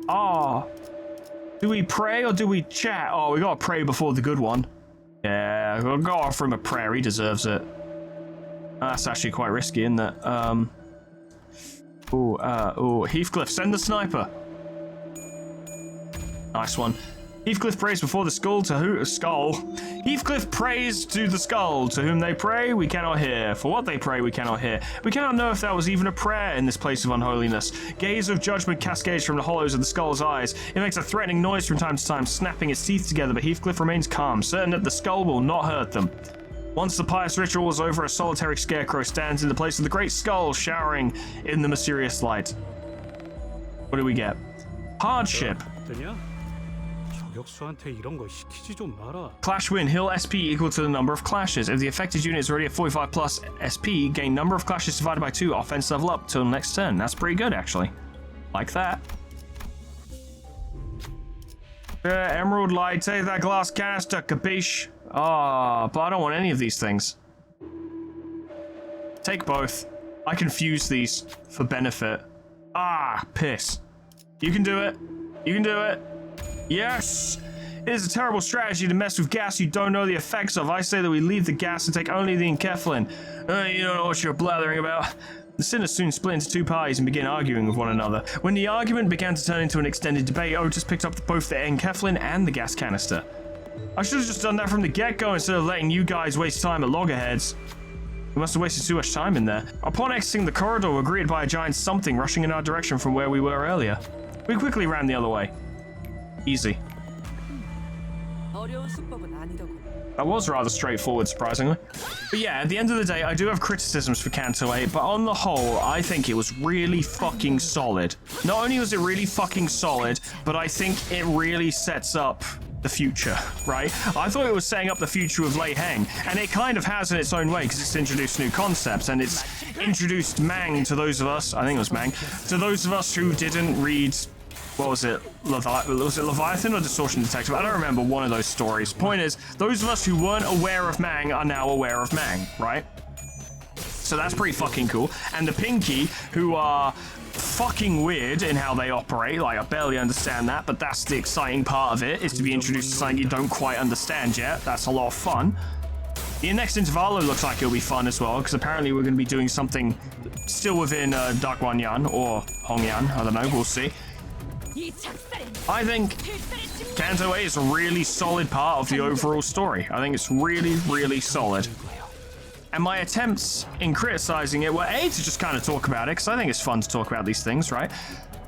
B: Ah. Do we pray or do we chat? Oh, we gotta pray before the good one. Yeah, we'll go offer him a prayer. He deserves it. That's actually quite risky, isn't it? Heathcliff, send the sniper. Nice one. Heathcliff prays before the skull Heathcliff prays to the skull. To whom they pray, we cannot hear. For what they pray, we cannot hear. We cannot know if that was even a prayer in this place of unholiness. Gaze of judgment cascades from the hollows of the skull's eyes. It makes a threatening noise from time to time, snapping its teeth together, but Heathcliff remains calm, certain that the skull will not hurt them. Once the pious ritual is over, a solitary scarecrow stands in the place of the great skull, showering in the mysterious light. What do we get? Hardship. Clash win. Heal SP equal to the number of clashes. If the affected unit is already at 45 plus SP, gain number of clashes divided by 2. Offense level up till next turn. That's pretty good, actually. Like that. Emerald light. Take that glass canister. Capiche? Ah, but I don't want any of these things. Take both. I confuse these for benefit. Ah, piss. You can do it. You can do it. Yes! It is a terrible strategy to mess with gas you don't know the effects of. I say that we leave the gas and take only the enkephalin. You don't know what you're blathering about. The sinners soon split into two parties and began arguing with one another. When the argument began to turn into an extended debate, Otis picked up both the enkephalin and the gas canister. I should have just done that from the get-go instead of letting you guys waste time at loggerheads. We must have wasted too much time in there. Upon exiting the corridor, we were greeted by a giant something rushing in our direction from where we were earlier. We quickly ran the other way. Easy. That was rather straightforward, surprisingly. But yeah, at the end of the day, I do have criticisms for Canto 8, but on the whole, I think it was really fucking solid. Not only was it really fucking solid, but I think it really sets up the future, right? I thought it was setting up the future of Lei Heng, and it kind of has in its own way, because it's introduced new concepts, and it's introduced Mang to those of us, I think it was Mang, to those of us who didn't read... What was it? Was it Leviathan or Distortion Detective? I don't remember one of those stories. Point is, those of us who weren't aware of Mang are now aware of Mang, right? So that's pretty fucking cool. And the Pinky, who are fucking weird in how they operate, like I barely understand that, but that's the exciting part of it, is to be introduced to something you don't quite understand yet. That's a lot of fun. The next Intervalo looks like it'll be fun as well, because apparently we're going to be doing something still within Dark Wan Yan, or Hong Yan, I don't know, we'll see. I think Canto 8 is a really solid part of the overall story. I think it's really, really solid. And my attempts in criticizing it were A, to just kind of talk about it, because I think it's fun to talk about these things, right?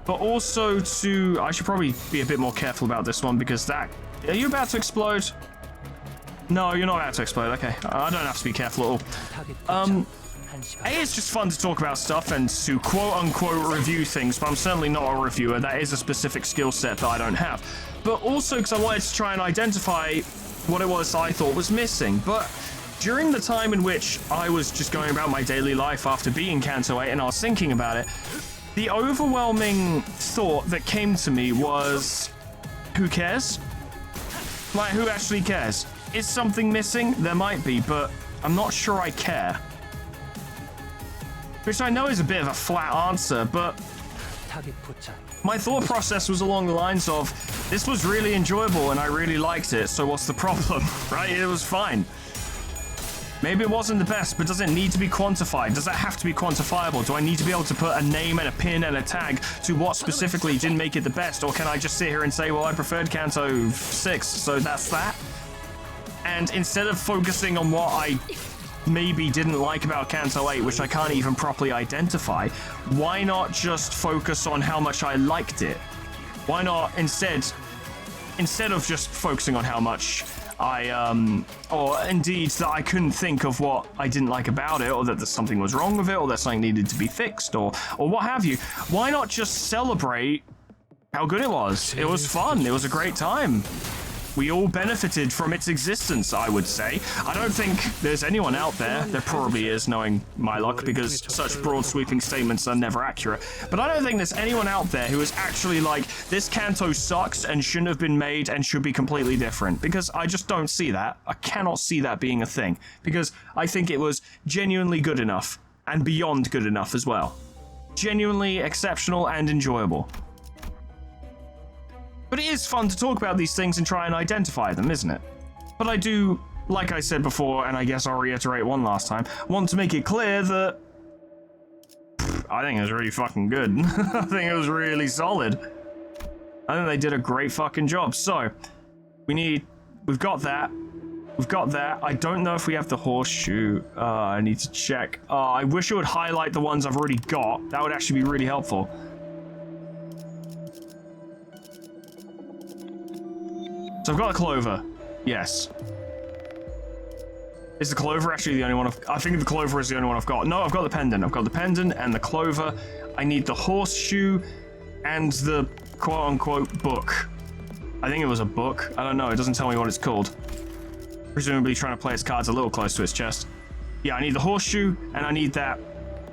B: But also to... I should probably be a bit more careful about this one, because that... Are you about to explode? No, you're not about to explode. Okay, I don't have to be careful at all. It's just fun to talk about stuff and to quote-unquote review things, but I'm certainly not a reviewer. That is a specific skill set that I don't have. But also because I wanted to try and identify what it was I thought was missing. But during the time in which I was just going about my daily life after being Canto 8 and I was thinking about it, the overwhelming thought that came to me was, who cares? Like, who actually cares? Is something missing? There might be, but I'm not sure I care. Which I know is a bit of a flat answer, but my thought process was along the lines of, this was really enjoyable and I really liked it, so what's the problem, right? It was fine. Maybe it wasn't the best, but does it need to be quantified? Does that have to be quantifiable? Do I need to be able to put a name and a pin and a tag to what specifically didn't make it the best? Or can I just sit here and say, well, I preferred Canto 6, so that's that? And instead of focusing on what I maybe didn't like about Canto 8, which I can't even properly identify, why not just focus on how much I liked it? Why not instead of just focusing on how much or indeed that I couldn't think of what I didn't like about it, or that something was wrong with it, or that something needed to be fixed, or what have you, why not just celebrate how good it was? It was fun, it was a great time. We all benefited from its existence, I would say. I don't think there's anyone out there, there probably is, knowing my luck, because such broad sweeping statements are never accurate, but I don't think there's anyone out there who is actually like, this Canto sucks and shouldn't have been made and should be completely different, because I just don't see that. I cannot see that being a thing, because I think it was genuinely good enough, and beyond good enough as well. Genuinely exceptional and enjoyable. But it is fun to talk about these things and try and identify them, isn't it? But I do, like I said before, and I guess I'll reiterate one last time, want to make it clear that I think it was really fucking good. I think it was really solid. I think they did a great fucking job. So, we've got that. We've got that. I don't know if we have the horseshoe. I need to check. I wish it would highlight the ones I've already got. That would actually be really helpful. So I've got a clover. Yes. Is the clover actually the only one I think the clover is the only one I've got. No, I've got the pendant. I've got the pendant and the clover. I need the horseshoe and the quote-unquote book. I think it was a book. I don't know. It doesn't tell me what it's called. Presumably trying to play its cards a little close to its chest. Yeah, I need the horseshoe and I need that.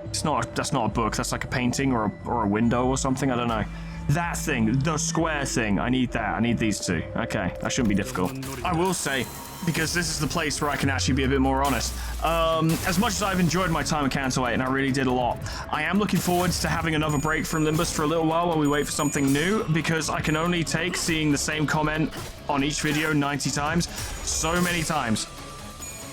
B: That's not a book. That's like a painting or a window or something. I don't know. That thing, the square thing, I need that. I need these two. Okay, that shouldn't be difficult. I will say, because this is the place where I can actually be a bit more honest. As much as I've enjoyed my time at Canto 8, and I really did a lot, I am looking forward to having another break from Limbus for a little while we wait for something new, because I can only take seeing the same comment on each video 90 times, so many times.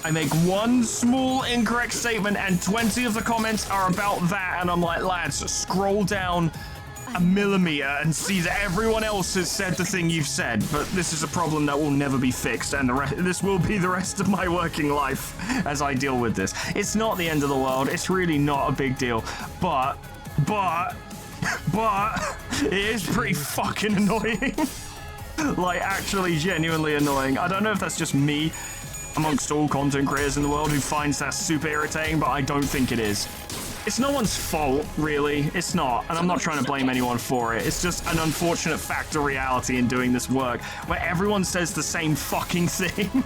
B: I make one small incorrect statement and 20 of the comments are about that, and I'm like, lads, scroll down a millimeter and see that everyone else has said the thing you've said, but this is a problem that will never be fixed, and this will be the rest of my working life as I deal with this. It's not the end of the world, it's really not a big deal, but it is pretty fucking annoying. Like, actually genuinely annoying. I don't know if that's just me amongst all content creators in the world who finds that super irritating, but I don't think it is. It's no one's fault, really. It's not, and I'm not trying to blame anyone for it. It's just an unfortunate fact of reality in doing this work, where everyone says the same fucking thing.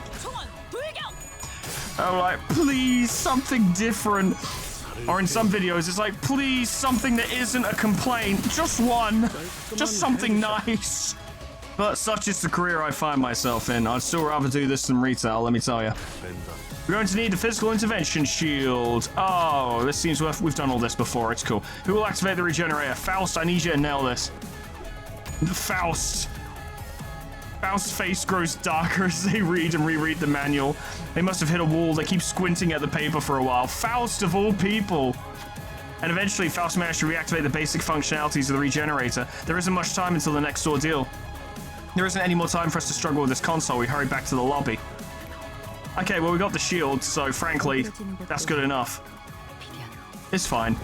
B: I'm like, please, something different. Or in some videos, it's like, please, something that isn't a complaint. Just one. Just something nice. But such is the career I find myself in. I'd still rather do this than retail, let me tell you. We're going to need a physical intervention shield. Oh, this seems worth. We've done all this before. It's cool. Who will activate the regenerator? Faust, I need you to nail this. Faust. Faust's face grows darker as they read and reread the manual. They must have hit a wall. They keep squinting at the paper for a while. Faust, of all people. And eventually, Faust managed to reactivate the basic functionalities of the regenerator. There isn't much time until the next ordeal. There isn't any more time for us to struggle with this console. We hurried back to the lobby. Okay, well, we got the shield, so frankly, that's good enough. It's fine.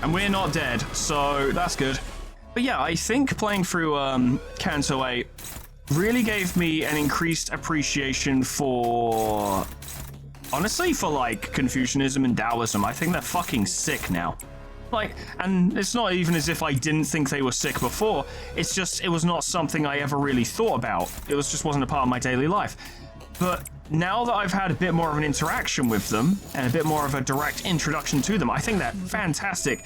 B: And we're not dead, so that's good. But yeah, I think playing through Canto 8 really gave me an increased appreciation for, honestly, for like Confucianism and Taoism. I think they're fucking sick now. Like, and it's not even as if I didn't think they were sick before. It's just, it was not something I ever really thought about. It was just wasn't a part of my daily life. But now that I've had a bit more of an interaction with them and a bit more of a direct introduction to them, I think they're fantastic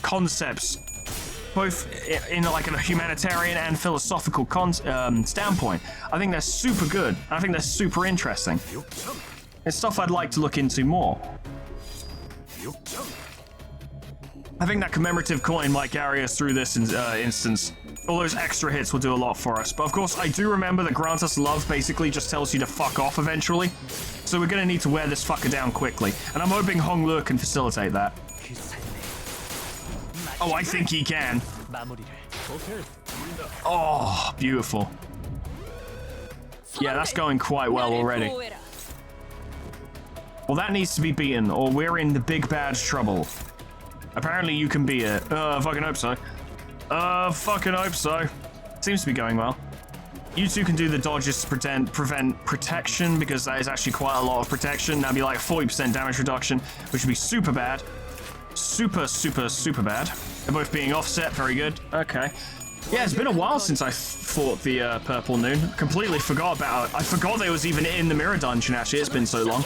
B: concepts, both in like a humanitarian and philosophical standpoint. I think they're super good. I think they're super interesting. It's stuff I'd like to look into more. I think that commemorative coin might carry us through this instance. All those extra hits will do a lot for us. But of course, I do remember that Grant Us Love basically just tells you to fuck off eventually. So we're going to need to wear this fucker down quickly. And I'm hoping Hong Lu can facilitate that. Oh, I think he can. Oh, beautiful. Yeah, that's going quite well already. Well, that needs to be beaten, or we're in the big bad trouble. Apparently you can beat it. Fucking hope so. Fucking hope so. Seems to be going well. You two can do the dodges to prevent protection, because that is actually quite a lot of protection. That'd be like 40% damage reduction, which would be super bad. Super bad. They're both being offset. Very good. Okay. Yeah, it's been a while since I fought the Purple Noon. Completely forgot about it. I forgot they was even in the Mirror Dungeon, actually. It's been so long.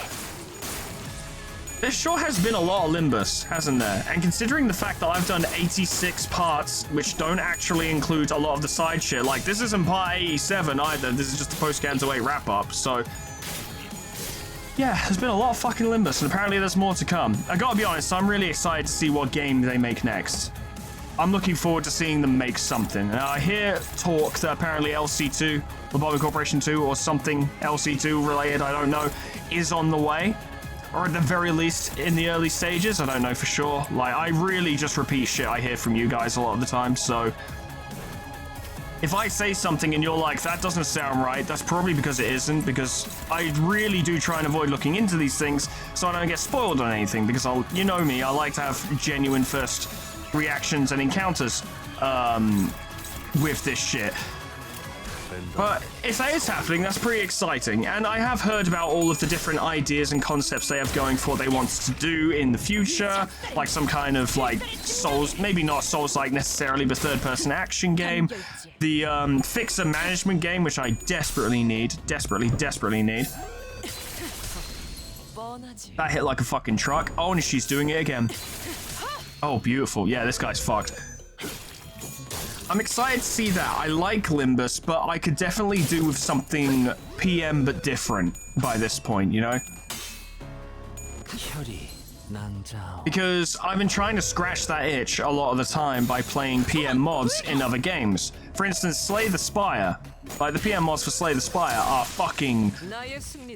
B: There sure has been a lot of Limbus, hasn't there? And considering the fact that I've done 86 parts, which don't actually include a lot of the side shit, like, this isn't part 87 either, this is just a post-Canto 8 wrap-up, so... yeah, there's been a lot of fucking Limbus, and apparently there's more to come. I gotta be honest, I'm really excited to see what game they make next. I'm looking forward to seeing them make something. Now, I hear talk that apparently LC2, Lobotomy Corporation 2, or something LC2 related, I don't know, is on the way. Or at the very least, in the early stages. I don't know for sure. Like, I really just repeat shit I hear from you guys a lot of the time, so... if I say something and you're like, that doesn't sound right, that's probably because it isn't, because I really do try and avoid looking into these things so I don't get spoiled on anything, because you know me, I like to have genuine first reactions and encounters with this shit. But if that is happening, that's pretty exciting, and I have heard about all of the different ideas and concepts they have going for what they want to do in the future, like some kind of like Souls, maybe not Souls-like necessarily, but third-person action game, the fixer management game, which I desperately need, desperately need. That hit like a fucking truck. Oh, and she's doing it again. Oh, beautiful. Yeah, this guy's fucked. I'm excited to see that. I like Limbus, but I could definitely do with something PM but different by this point, you know? Because I've been trying to scratch that itch a lot of the time by playing PM mods in other games. For instance, Slay the Spire. Like, the PM mods for Slay the Spire are fucking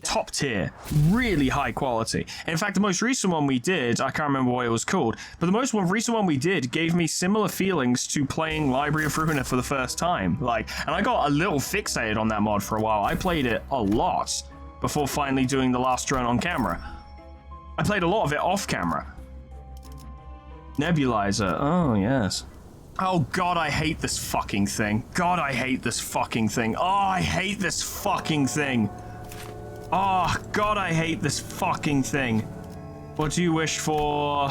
B: top tier. Really high quality. In fact, the most recent one we did, I can't remember what it was called, but the most recent one we did gave me similar feelings to playing Library of Ruina for the first time. Like, and I got a little fixated on that mod for a while. I played it a lot before finally doing the last drone on camera. I played a lot of it off camera. Nebulizer. Oh, yes. Oh, God, I hate this fucking thing. God, I hate this fucking thing. Oh, I hate this fucking thing. Oh, God, I hate this fucking thing. What do you wish for?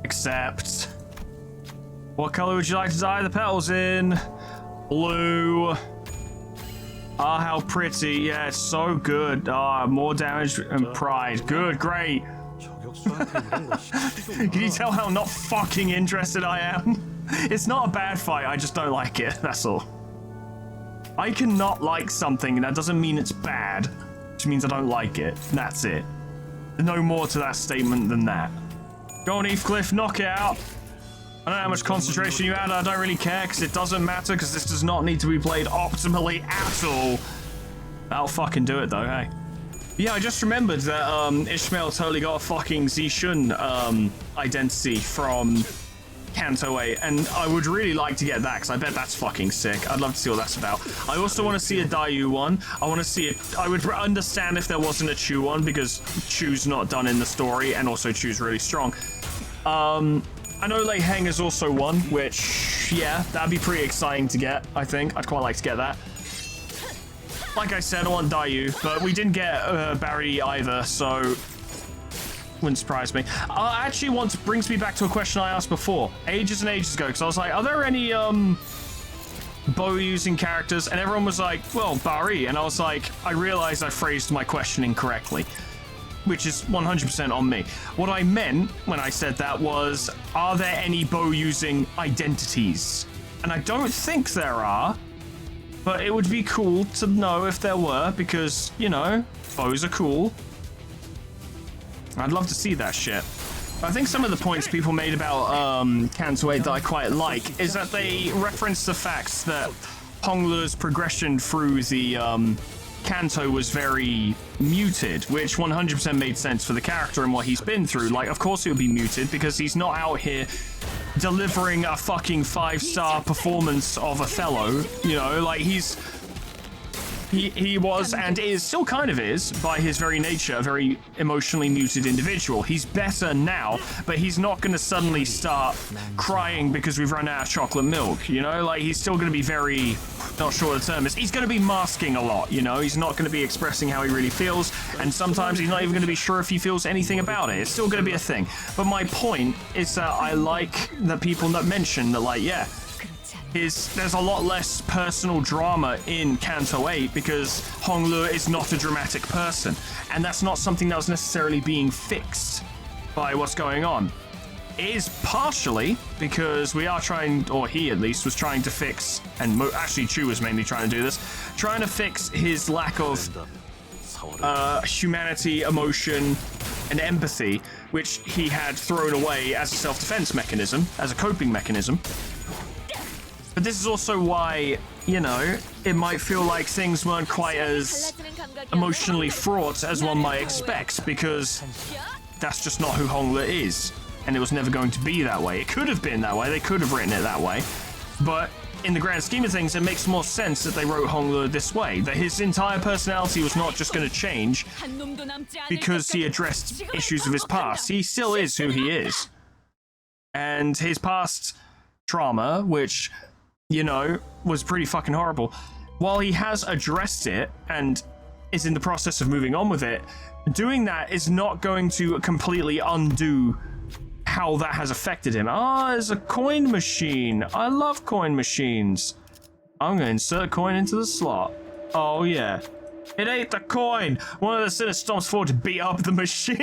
B: Accept. What color would you like to dye the petals in? Blue. Ah, how pretty. Yeah, it's so good. Ah, more damage and pride. Good, great. Can you tell how not fucking interested I am? It's not a bad fight, I just don't like it, that's all. I cannot like something, and that doesn't mean it's bad, which means I don't like it. That's it. No more to that statement than that. Go on, Heathcliff, knock it out. I don't know how much concentration you had, I don't really care, because it doesn't matter, because this does not need to be played optimally at all. That'll fucking do it, though, hey. Yeah, I just remembered that Ishmael totally got a fucking Zishun identity from Canto 8, and I would really like to get that, because I bet that's fucking sick. I'd love to see what that's about. I also want to see a Dayu one. I want to see it. I would understand if there wasn't a Chu one, because Chu's not done in the story, and also Chu's really strong. I know Lei Heng is also one, which, yeah, that'd be pretty exciting to get, I think. I'd quite like to get that. like I said, I want Dayu, but we didn't get Barry either, so wouldn't surprise me. Actually, brings me back to a question I asked before, ages and ages ago, because I was like, are there any bow using characters? And everyone was like, well, Barry. And I was like, I realized I phrased my question incorrectly, which is 100% on me. What I meant when I said that was, are there any bow using identities? And I don't think there are, but it would be cool to know if there were, because, you know, bows are cool. I'd love to see that shit. I think some of the points people made about Canto 8 that I quite like is that they reference the fact that Honglu's progression through the Canto was very muted, which 100% made sense for the character and what he's been through. Like, of course it would be muted because he's not out here delivering a fucking 5-star performance of Othello. You know, like he was and is still kind of is by his very nature a very emotionally muted individual. He's better now, but he's not going to suddenly start crying because we've run out of chocolate milk, you know? Like, he's still going to be very, not sure what the term is, he's going to be masking a lot, you know? He's not going to be expressing how he really feels, and sometimes he's not even going to be sure if he feels anything about it. It's still going to be a thing. But my point is that I like that people that mention that, like, yeah, there's a lot less personal drama in Canto 8 because Honglu is not a dramatic person, and that's not something that was necessarily being fixed by what's going on. It is partially because we are trying, or he at least was trying to fix, and actually Chu was mainly trying to do this, trying to fix his lack of humanity, emotion, and empathy, which he had thrown away as a self-defense mechanism, as a coping mechanism. But this is also why, you know, it might feel like things weren't quite as emotionally fraught as one might expect, because that's just not who Honglu is, and it was never going to be that way. It could have been that way, they could have written it that way, but in the grand scheme of things, it makes more sense that they wrote Honglu this way, that his entire personality was not just going to change because he addressed issues of his past. He still is who he is. And his past trauma, which, you know, was pretty fucking horrible, while he has addressed it and is in the process of moving on with it, doing that is not going to completely undo how that has affected him. There's a coin machine. I love coin machines. I'm gonna insert a coin into the slot. Oh yeah. It ain't the coin. One of the sinners stomps forward to beat up the machine.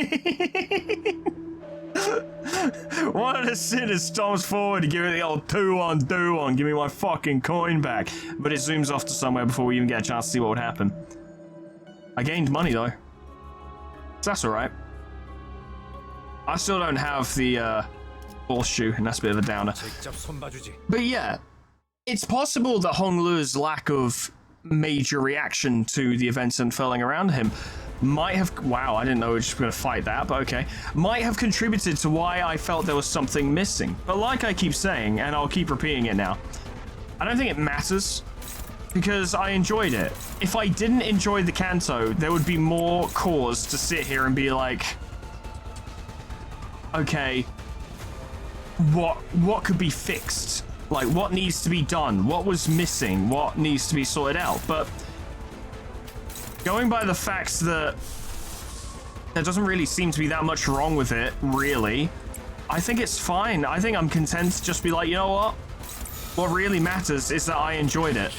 B: One of the sinners stomps forward to give it the old 2-1, do-1, give me my fucking coin back. But it zooms off to somewhere before we even get a chance to see what would happen. I gained money though. So that's alright. I still don't have the horseshoe, and that's a bit of a downer. But yeah, it's possible that Honglu's lack of major reaction to the events unfurling around him might have, wow, I didn't know we were just going to fight that, but okay, might have contributed to why I felt there was something missing. But like I keep saying, and I'll keep repeating it now, I don't think it matters, because I enjoyed it. If I didn't enjoy the Canto, there would be more cause to sit here and be like, okay, what could be fixed? Like, what needs to be done? What was missing? What needs to be sorted out? But going by the facts that there doesn't really seem to be that much wrong with it, really, I think it's fine. I think I'm content to just be like, you know what? What really matters is that I enjoyed it.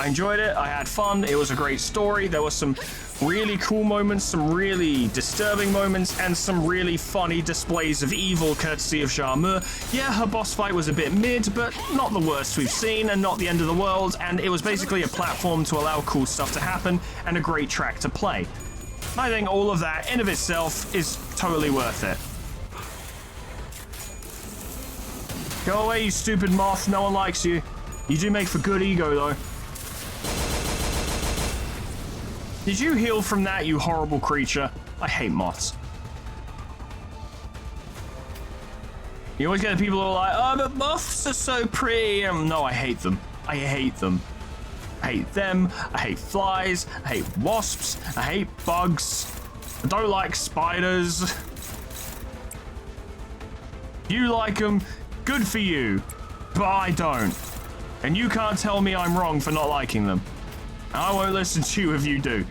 B: I enjoyed it, I had fun, it was a great story, there were some really cool moments, some really disturbing moments, and some really funny displays of evil courtesy of Xiaomu. Yeah, her boss fight was a bit mid, but not the worst we've seen, and not the end of the world, and it was basically a platform to allow cool stuff to happen, and a great track to play. I think all of that, in of itself, is totally worth it. Go away, you stupid moth, no one likes you. You do make for good ego, though. Did you heal from that, you horrible creature? I hate moths. You always get the people who are like, oh, but moths are so pretty. No, I hate them. I hate them. I hate them. I hate flies. I hate wasps. I hate bugs. I don't like spiders. You like them, good for you. But I don't. And you can't tell me I'm wrong for not liking them. I won't listen to you if you do.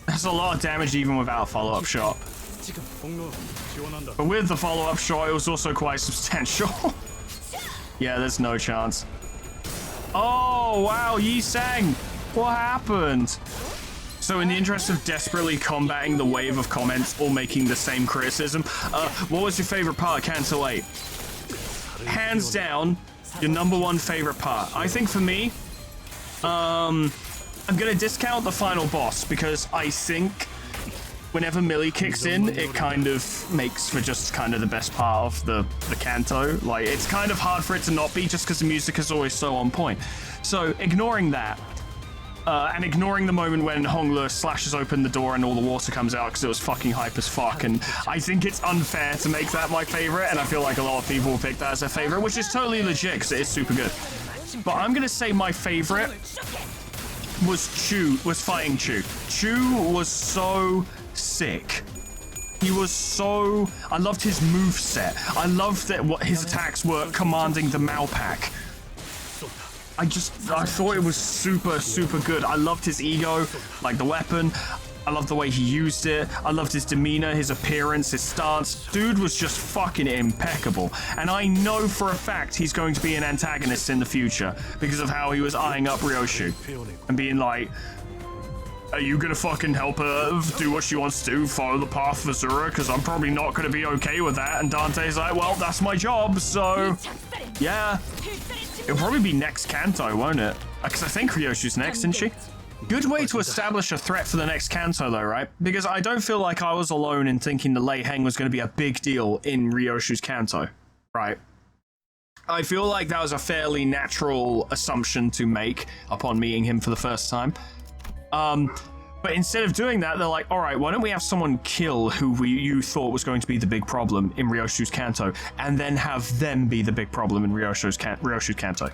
B: That's a lot of damage even without a follow-up shot. But with the follow-up shot, it was also quite substantial. Yeah, there's no chance. Oh, wow, Yi Sang. What happened? So in the interest of desperately combating the wave of comments all making the same criticism, what was your favorite part of Canto 8? Hands down, your #1 favorite part. I think for me, I'm gonna discount the final boss because I think whenever Millie kicks in, it kind of makes for just kind of the best part of the Canto. Like, it's kind of hard for it to not be just because the music is always so on point. So ignoring that, and ignoring the moment when Honglu slashes open the door and all the water comes out because it was fucking hype as fuck, and I think it's unfair to make that my favorite, and I feel like a lot of people will pick that as their favorite, which is totally legit because it is super good. But I'm gonna say my favorite was fighting Chu. Chu was so sick. He was so... I loved his moveset. I loved that what his attacks were commanding the Mao Pack. I thought it was super, super good. I loved his ego, like the weapon. I loved the way he used it. I loved his demeanor, his appearance, his stance. Dude was just fucking impeccable. And I know for a fact he's going to be an antagonist in the future because of how he was eyeing up Ryoshu and being like, are you gonna fucking help her do what she wants to do, follow the path of Azura? Because I'm probably not gonna be okay with that. And Dante's like, well, that's my job, so yeah. It'll probably be next Canto, won't it? Because I think Ryoshu's next, isn't she? Good way to establish a threat for the next Canto, though, right? Because I don't feel like I was alone in thinking the Lei Heng was going to be a big deal in Ryoshu's Canto, right? I feel like that was a fairly natural assumption to make upon meeting him for the first time. But instead of doing that, they're like, all right, why don't we have someone kill who you thought was going to be the big problem in Ryoshu's Canto, and then have them be the big problem in Ryoshu's Canto.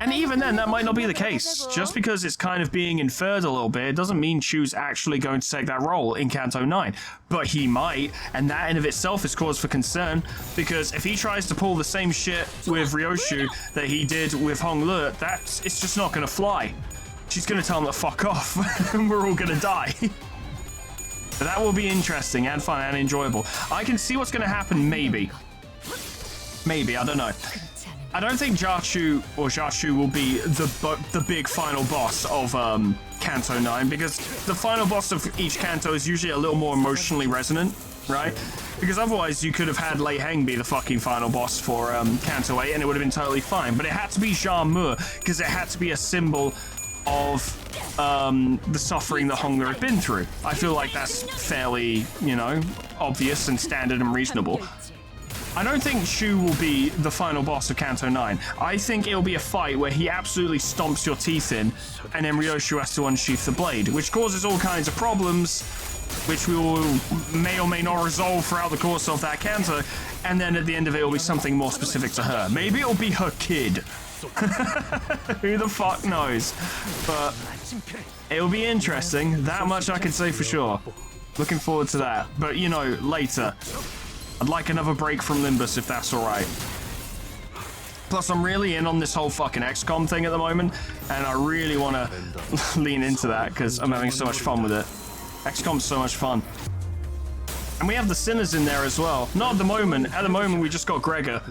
B: And even then, that might not be the case. Just because it's kind of being inferred a little bit, it doesn't mean Chu's actually going to take that role in Canto 9. But he might, and that in of itself is cause for concern, because if he tries to pull the same shit with Ryoshu that he did with Honglu, it's just not going to fly. She's going to tell him to fuck off, and we're all going to die. But that will be interesting and fun and enjoyable. I can see what's going to happen, maybe. Maybe, I don't know. I don't think Jiaxu will be the big final boss of Canto 9, because the final boss of each Canto is usually a little more emotionally resonant, right? Because otherwise you could have had Lei Heng be the fucking final boss for Canto 8 and it would have been totally fine. But it had to be Xiaomu, because it had to be a symbol of the suffering that Honglu had been through. I feel like that's fairly, obvious and standard and reasonable. I don't think Shu will be the final boss of Canto 9. I think it'll be a fight where he absolutely stomps your teeth in, and then Ryoshu has to unsheath the blade, which causes all kinds of problems, which we may or may not resolve throughout the course of that Canto, and then at the end of it, it'll be something more specific to her. Maybe it'll be her kid. Who the fuck knows? But it'll be interesting. That much I can say for sure. Looking forward to that. But, later. I'd like another break from Limbus if that's alright. Plus, I'm really in on this whole fucking XCOM thing at the moment, and I really want to lean into that because I'm having so much fun with it. XCOM's so much fun. And we have the Sinners in there as well. Not at the moment. At the moment, we just got Gregor.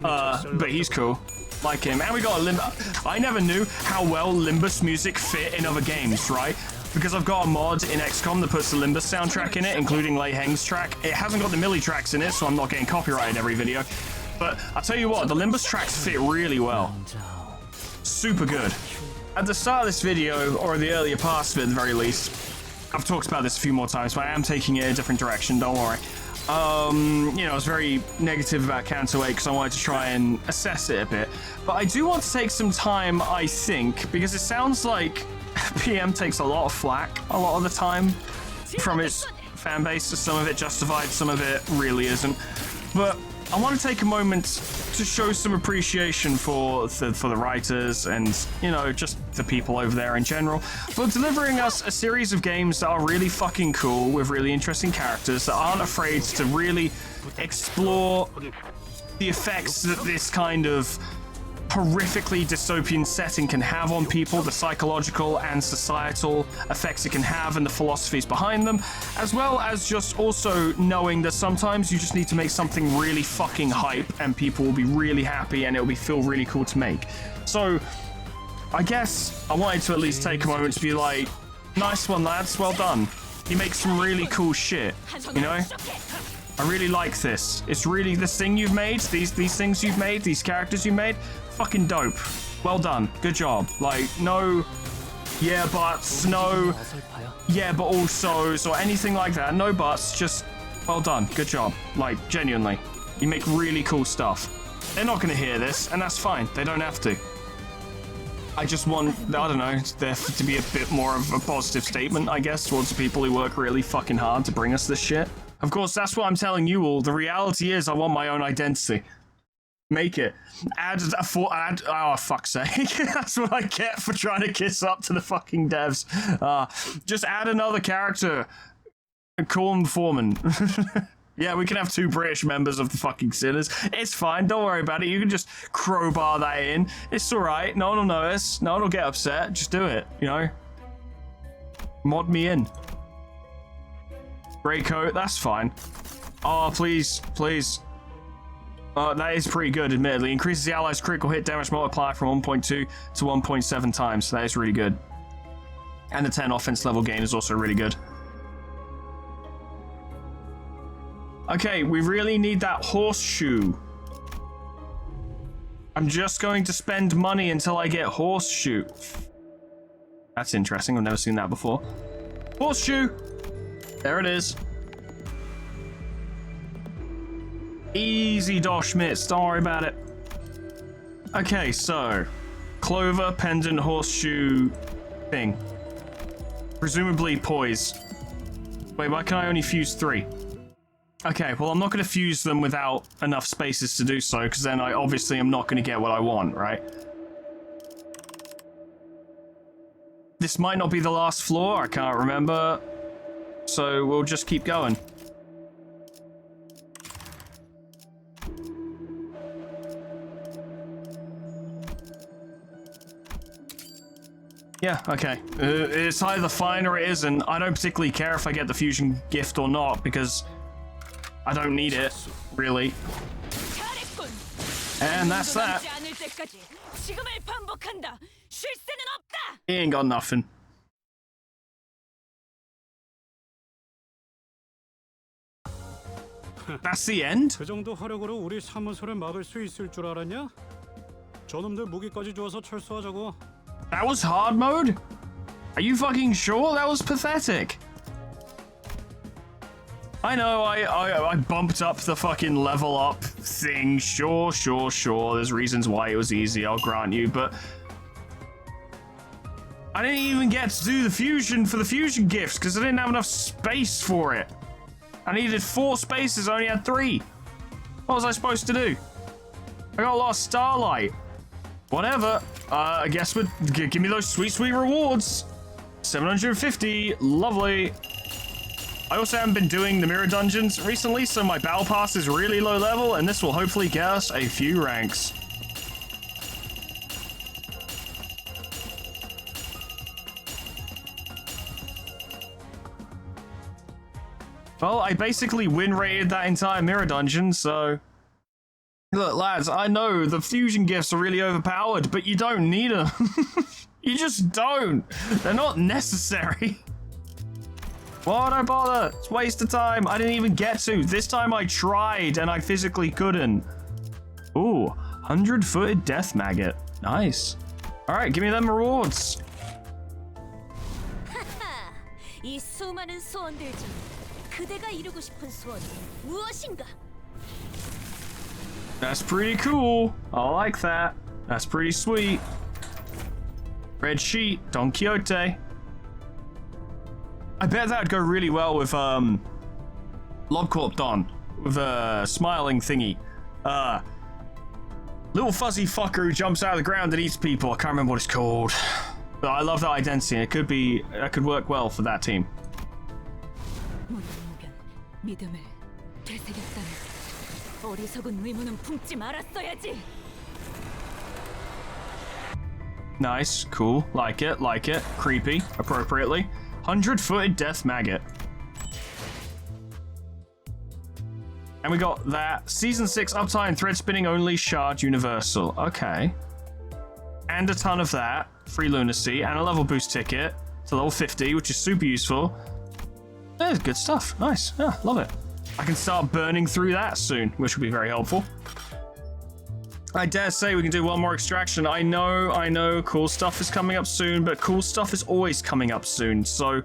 B: But he's cool. Like him. And we got a Limbus. I never knew how well Limbus music fit in other games, right? Because I've got a mod in XCOM that puts the Limbus soundtrack in it, including Lei Heng's track. It hasn't got the Millie tracks in it, so I'm not getting copyrighted every video. But I'll tell you what, the Limbus tracks fit really well. Super good. At the start of this video, or the earlier parts of it at the very least, I've talked about this a few more times, but I am taking it a different direction, don't worry. I was very negative about Canto 8 because I wanted to try and assess it a bit. But I do want to take some time, I think, because it sounds like PM takes a lot of flack a lot of the time from its fan base. Some of it justified, some of it really isn't. But I want to take a moment to show some appreciation for the writers and, just the people over there in general for delivering us a series of games that are really fucking cool with really interesting characters that aren't afraid to really explore the effects that this kind of horrifically dystopian setting can have on people, the psychological and societal effects it can have, and the philosophies behind them, as well as just also knowing that sometimes you just need to make something really fucking hype and people will be really happy and it'll feel really cool to make. So I guess I wanted to at least take a moment to be like, nice one, lads, well done. You make some really cool shit, you know? I really like this. It's really this thing you've made, these things you've made, these characters you made, fucking dope. Well done. Good job. Like, no yeah buts, no yeah but also's or anything like that. No buts, just well done. Good job. Like, genuinely. You make really cool stuff. They're not gonna hear this, and that's fine. They don't have to. I just want, I don't know, there to be a bit more of a positive statement, I guess, towards the people who work really fucking hard to bring us this shit. Of course, that's what I'm telling you all. The reality is I want my own identity. Make it. Add, oh, fuck's sake. That's what I get for trying to kiss up to the fucking devs. Just add another character and call him Foreman. Yeah, we can have 2 British members of the fucking Sinners. It's fine, don't worry about it. You can just crowbar that in. It's alright, no one will notice. No one will get upset. Just do it, you know? Mod me in. Grey coat, that's fine. Oh, please, please. That is pretty good, admittedly. Increases the allies' critical hit damage multiplier from 1.2 to 1.7 times. That is really good. And the 10 offense level gain is also really good. Okay, we really need that horseshoe. I'm just going to spend money until I get horseshoe. That's interesting. I've never seen that before. Horseshoe! There it is. Easy, Dosh Mitts. Don't worry about it. Okay, so clover, pendant, horseshoe thing. Presumably poise. Wait, why can I only fuse 3? Okay, well, I'm not going to fuse them without enough spaces to do so, because then I obviously am not going to get what I want, right? This might not be the last floor, I can't remember. So we'll just keep going. Yeah, okay. It's either fine or it isn't. I don't particularly care if I get the fusion gift or not, because I don't need it, really. And that's that. He ain't got nothing. That's the end?
A: 그 정도 화력으로 우리 사무소를 막을 수 있을 줄 알았냐? 저놈들 무기까지 주어서 철수하자고.
B: That was hard mode? Are you fucking sure? That was pathetic. I know, I bumped up the fucking level up thing. Sure. There's reasons why it was easy, I'll grant you, but I didn't even get to do the fusion for the fusion gifts because I didn't have enough space for it. I needed 4 spaces, I only had 3. What was I supposed to do? I got a lot of starlight. Whatever. I guess give me those sweet rewards. 750, lovely. I also haven't been doing the mirror dungeons recently, so my battle pass is really low level, and this will hopefully get us a few ranks. Well, I basically win rated that entire mirror dungeon, so... Look, lads, I know the fusion gifts are really overpowered, but you don't need them. You just don't. They're not necessary. Why would I bother? It's a waste of time. I didn't even get to. This time I tried, and I physically couldn't. Ooh, 100-footed death maggot. Nice. All right, give me them rewards.
D: 이 수많은 소원들 중 그대가 이루고 싶은 소원이 무엇인가?
B: That's pretty cool. I like that. That's pretty sweet. Red sheet, Don Quixote. I bet that'd go really well with Lobcorp Don, with a smiling thingy. Little fuzzy fucker who jumps out of the ground and eats people. I can't remember what it's called. But I love that identity. That could work well for that team.
D: 믿음을 되새겼다면 어리석은 의무는 품지 말았어야지.
B: Nice, cool, like it, creepy, appropriately. 100-footed death maggot. And we got that season 6 uptime and thread spinning only shard universal. Okay. And a ton of that, free lunacy, and a level boost ticket to level 50, which is super useful. That's good stuff. Nice. Yeah, love it. I can start burning through that soon, which will be very helpful. I dare say we can do one more extraction. I know, cool stuff is coming up soon, but cool stuff is always coming up soon, so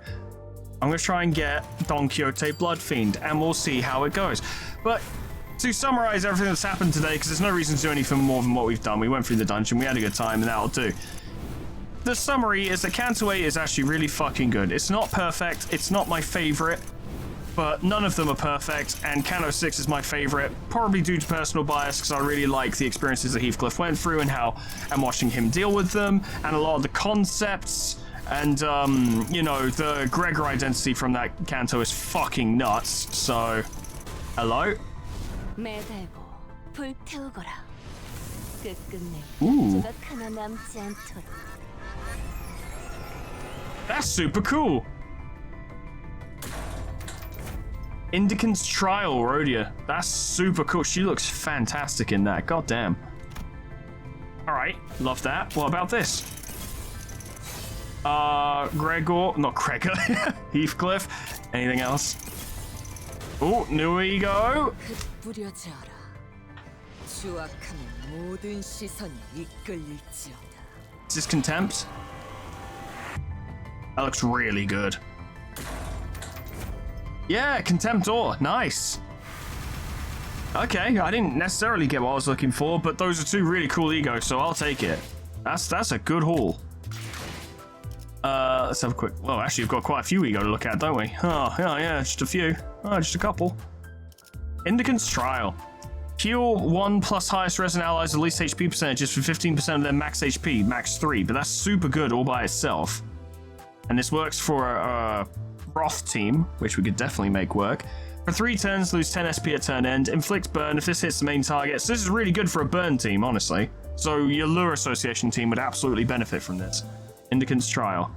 B: I'm going to try and get Don Quixote Bloodfiend, and we'll see how it goes. But to summarize everything that's happened today, because there's no reason to do anything more than what we've done. We went through the dungeon, we had a good time, and that'll do. The summary is that Canto 8 is actually really fucking good. It's not perfect, it's not my favorite, but none of them are perfect, and Canto 6 is my favorite, probably due to personal bias, because I really like the experiences that Heathcliff went through and watching him deal with them, and a lot of the concepts, and, you know, the Gregor identity from that Canto is fucking nuts, so, hello?
D: 매달고 불태우거라. 끝끝내
B: Ooh.
D: 조각 하나 남지 않도록.
B: That's super cool. Indican's Trial, Rhodia. That's super cool. She looks fantastic in that. God damn. Alright, love that. What about this? Not Gregor. Heathcliff. Anything else? Oh, new ego.
E: 뿌려져라. 추악하는 모든 시선이 이끌릴지어다.
B: Is this Contempt? That looks really good. Yeah, Contemptor. Nice. Okay, I didn't necessarily get what I was looking for, but those are two really cool egos, so I'll take it. That's a good haul. Let's have a quick... Well, actually, we've got quite a few ego to look at, don't we? Oh, yeah, just a few. Oh, just a couple. Indican's Trial. Heal 1 plus highest res and allies at least HP percentages for 15% of their max HP, max 3, but that's super good all by itself. And this works for a Wrath team, which we could definitely make work. For 3 turns, lose 10 SP at turn end. Inflict burn if this hits the main target. So this is really good for a burn team, honestly. So your Lure Association team would absolutely benefit from this. Indican's Trial.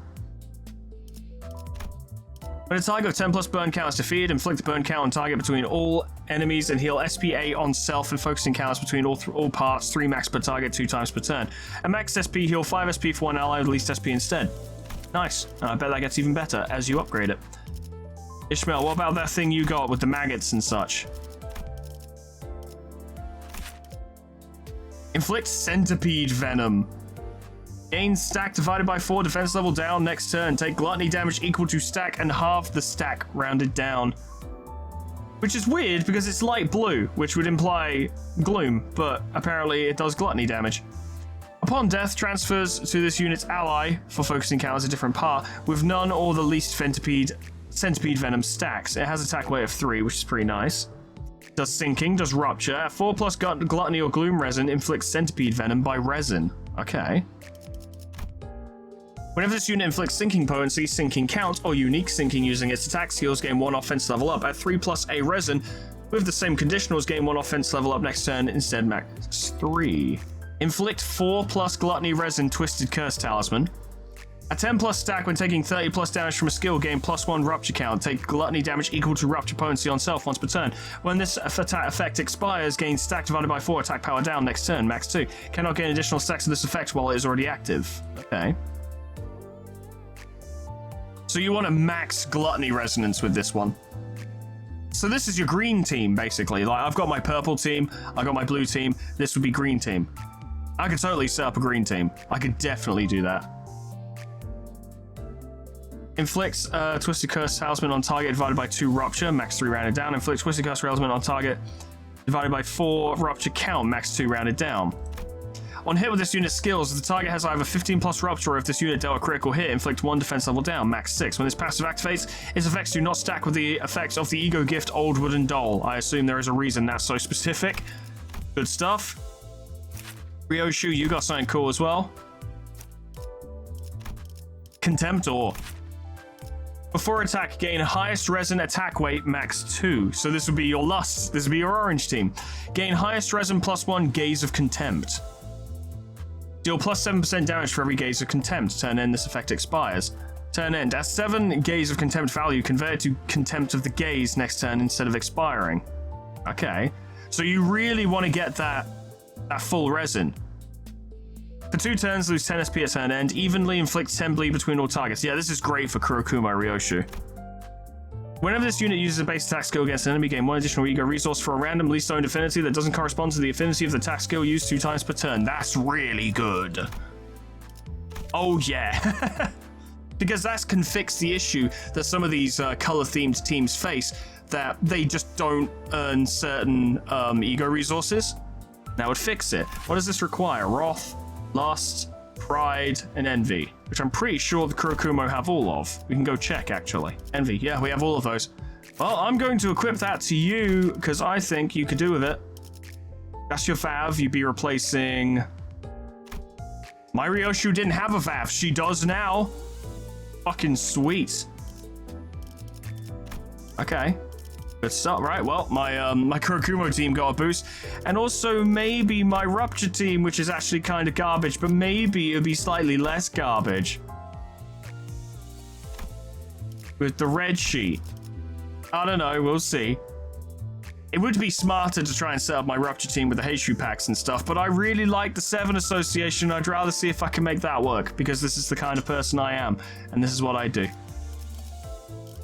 B: When a target with 10 plus burn count is defeated, inflict a burn count on target between all enemies and heal SP8 on self and focusing counts between all parts, 3 max per target, 2 times per turn. And max SP heal 5 SP for one ally with least SP instead. Nice. I bet that gets even better as you upgrade it. Ishmael, what about that thing you got with the maggots and such? Inflict centipede venom. Gain stack divided by 4, defense level down next turn. Take gluttony damage equal to stack and half the stack rounded down. Which is weird because it's light blue, which would imply gloom, but apparently it does gluttony damage. Upon death, transfers to this unit's ally for focusing count as a different part, with none or the least centipede venom stacks. It has attack weight of 3, which is pretty nice. Does sinking, does rupture. At 4 plus gluttony or gloom resin, inflicts centipede venom by resin. Okay. Whenever this unit inflicts sinking potency, sinking count, or unique sinking using its attack skills, gain 1 offense level up. At 3 plus a resin, with the same conditionals, gain 1 offense level up next turn, instead max 3. Inflict 4 plus gluttony resin twisted curse talisman. A 10 plus stack when taking 30 plus damage from a skill, gain +1 rupture count. Take gluttony damage equal to rupture potency on self once per turn. When this effect expires, gain stack divided by 4 attack power down next turn, max 2. Cannot gain additional stacks of this effect while it is already active. Okay. So you want to max gluttony resonance with this one. So this is your green team, basically. Like, I've got my purple team, I've got my blue team, this would be green team. I could totally set up a green team. I could definitely do that. Inflicts Twisted Curse Talisman on target divided by 2 rupture, max 3 rounded down. Inflicts Twisted Curse Talisman on target divided by 4 rupture count, max 2 rounded down. On hit with this unit's skills, if the target has either 15 plus rupture or if this unit dealt a critical hit, inflict 1 defense level down, max 6. When this passive activates, its effects do not stack with the effects of the ego gift Old Wooden Doll. I assume there is a reason that's so specific. Good stuff. Ryoshu, you got something cool as well. Contemptor. Before attack, gain highest resin attack weight, max 2. So this would be your Lust. This would be your orange team. Gain highest resin +1 Gaze of Contempt. Deal plus 7% damage for every gaze of contempt. Turn end, this effect expires. Turn end. As 7 gaze of contempt value, convert it to contempt of the gaze next turn instead of expiring. Okay. So you really want to get that full resin. For 2 turns, lose 10 SP at turn end. Evenly inflict 10 bleed between all targets. Yeah, this is great for Kurokumo Ryoshu. Whenever this unit uses a base attack skill against an enemy, gain 1 additional ego resource for a random least owned affinity that doesn't correspond to the affinity of the attack skill used 2 times per turn. That's really good. Oh yeah. Because that can fix the issue that some of these color-themed teams face, that they just don't earn certain ego resources. That would fix it. What does this require? Wrath, Lust, Pride, and Envy, which I'm pretty sure the Kurokumo have all of. We can go check, actually. Envy, yeah, we have all of those. Well, I'm going to equip that to you, because I think you could do with it. That's your Vav. You'd be replacing... My Ryoshu didn't have a Vav. She does now. Fucking sweet. Okay. Good stuff. Right, well, my Kurokumo team got a boost. And also maybe my Rupture team, which is actually kind of garbage, but maybe it'll be slightly less garbage. With the red sheet. I don't know, we'll see. It would be smarter to try and set up my Rupture team with the Heishu packs and stuff, but I really like the 7 Association. I'd rather see if I can make that work, because this is the kind of person I am, and this is what I do.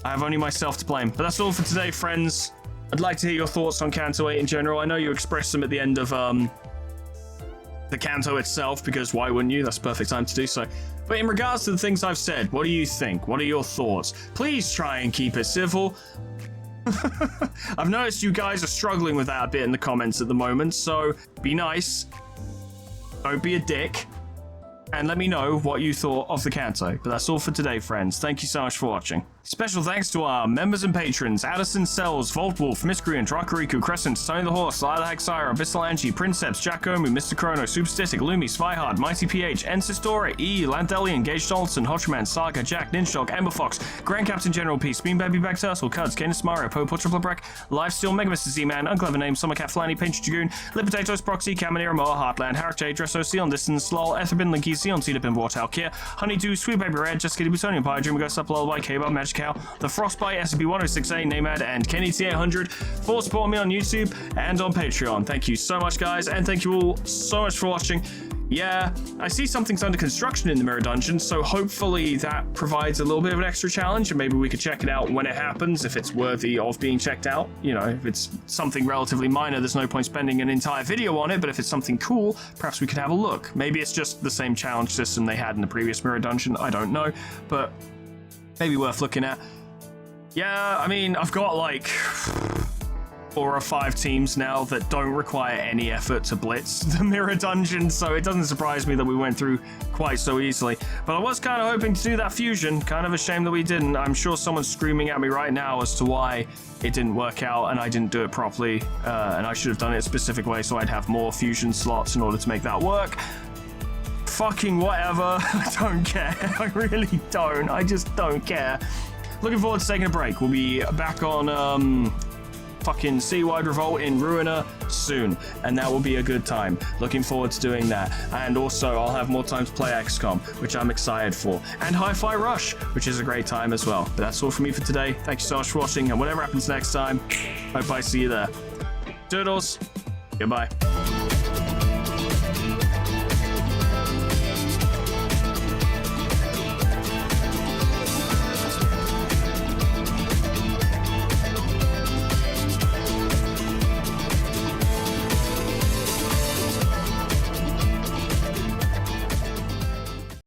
B: I have only myself to blame. But that's all for today, friends. I'd like to hear your thoughts on Canto 8 in general. I know you expressed them at the end of the Canto itself, because why wouldn't you? That's the perfect time to do so. But in regards to the things I've said, what do you think? What are your thoughts? Please try and keep it civil. I've noticed you guys are struggling with that a bit in the comments at the moment, so be nice. Don't be a dick. And let me know what you thought of the Canto. But that's all for today, friends. Thank you so much for watching. Special thanks to our members and patrons: Addison Sells, Volt Wolf, Miscreant, Drakariku, Crescent, Tony the Horse, Slyther Haxira, Abyssal Angie, Princeps, Jackomu, Mr. Chrono, Superstatic, Lumi, Spyhard, Mighty PH, Ensistora, E, Lantelian, Gage Donaldson, Hotchman, Saga, Jack, Ninjadog, Ember Fox, Grand Captain General Peace, Bean Baby Bag Turtle, Cuds, Canis Mario, Poe Triple Breck, Lifesteal, Mega Mr. Z-Man, Unclever Name, Summercat Flanny, Pinch Dragoon, Lip Potatoes, Proxy, Caminera, Moa, Heartland, Harak J, Dresso, Sion Distance, Lol, Etherbin, Linky, Sion, Cedar Bin, Wartal, Kia, Honeydew, Sweet Baby Red, Jessica Plutonium Pie, Dream Ghost Up, Lullaby, K-Bob, Magic Cow, The Frostbite, SCP-1068, Namad, and Kenny T800 for supporting me on YouTube and on Patreon. Thank you so much, guys, and thank you all so much for watching. Yeah, I see something's under construction in the Mirror Dungeon, so hopefully that provides a little bit of an extra challenge, and maybe we could check it out when it happens, if it's worthy of being checked out. You know, if it's something relatively minor, there's no point spending an entire video on it, but if it's something cool, perhaps we could have a look. Maybe it's just the same challenge system they had in the previous Mirror Dungeon, I don't know, but maybe worth looking at. Yeah, I mean, I've got like 4 or 5 teams now that don't require any effort to blitz the Mirror Dungeon, so it doesn't surprise me that we went through quite so easily. But I was kind of hoping to do that fusion. Kind of a shame that we didn't. I'm sure someone's screaming at me right now as to why it didn't work out and I didn't do it properly, and I should have done it a specific way so I'd have more fusion slots in order to make that work. Fucking whatever. I don't care. I really don't. I just don't care. Looking forward to taking a break. We'll be back on fucking Seawide Revolt in Ruiner soon, and that will be a good time. Looking forward to doing that. And also, I'll have more time to play XCOM, which I'm excited for. And Hi-Fi Rush, which is a great time as well. But that's all from me for today. Thank you so much for watching, and whatever happens next time, hope I see you there. Doodles. Goodbye.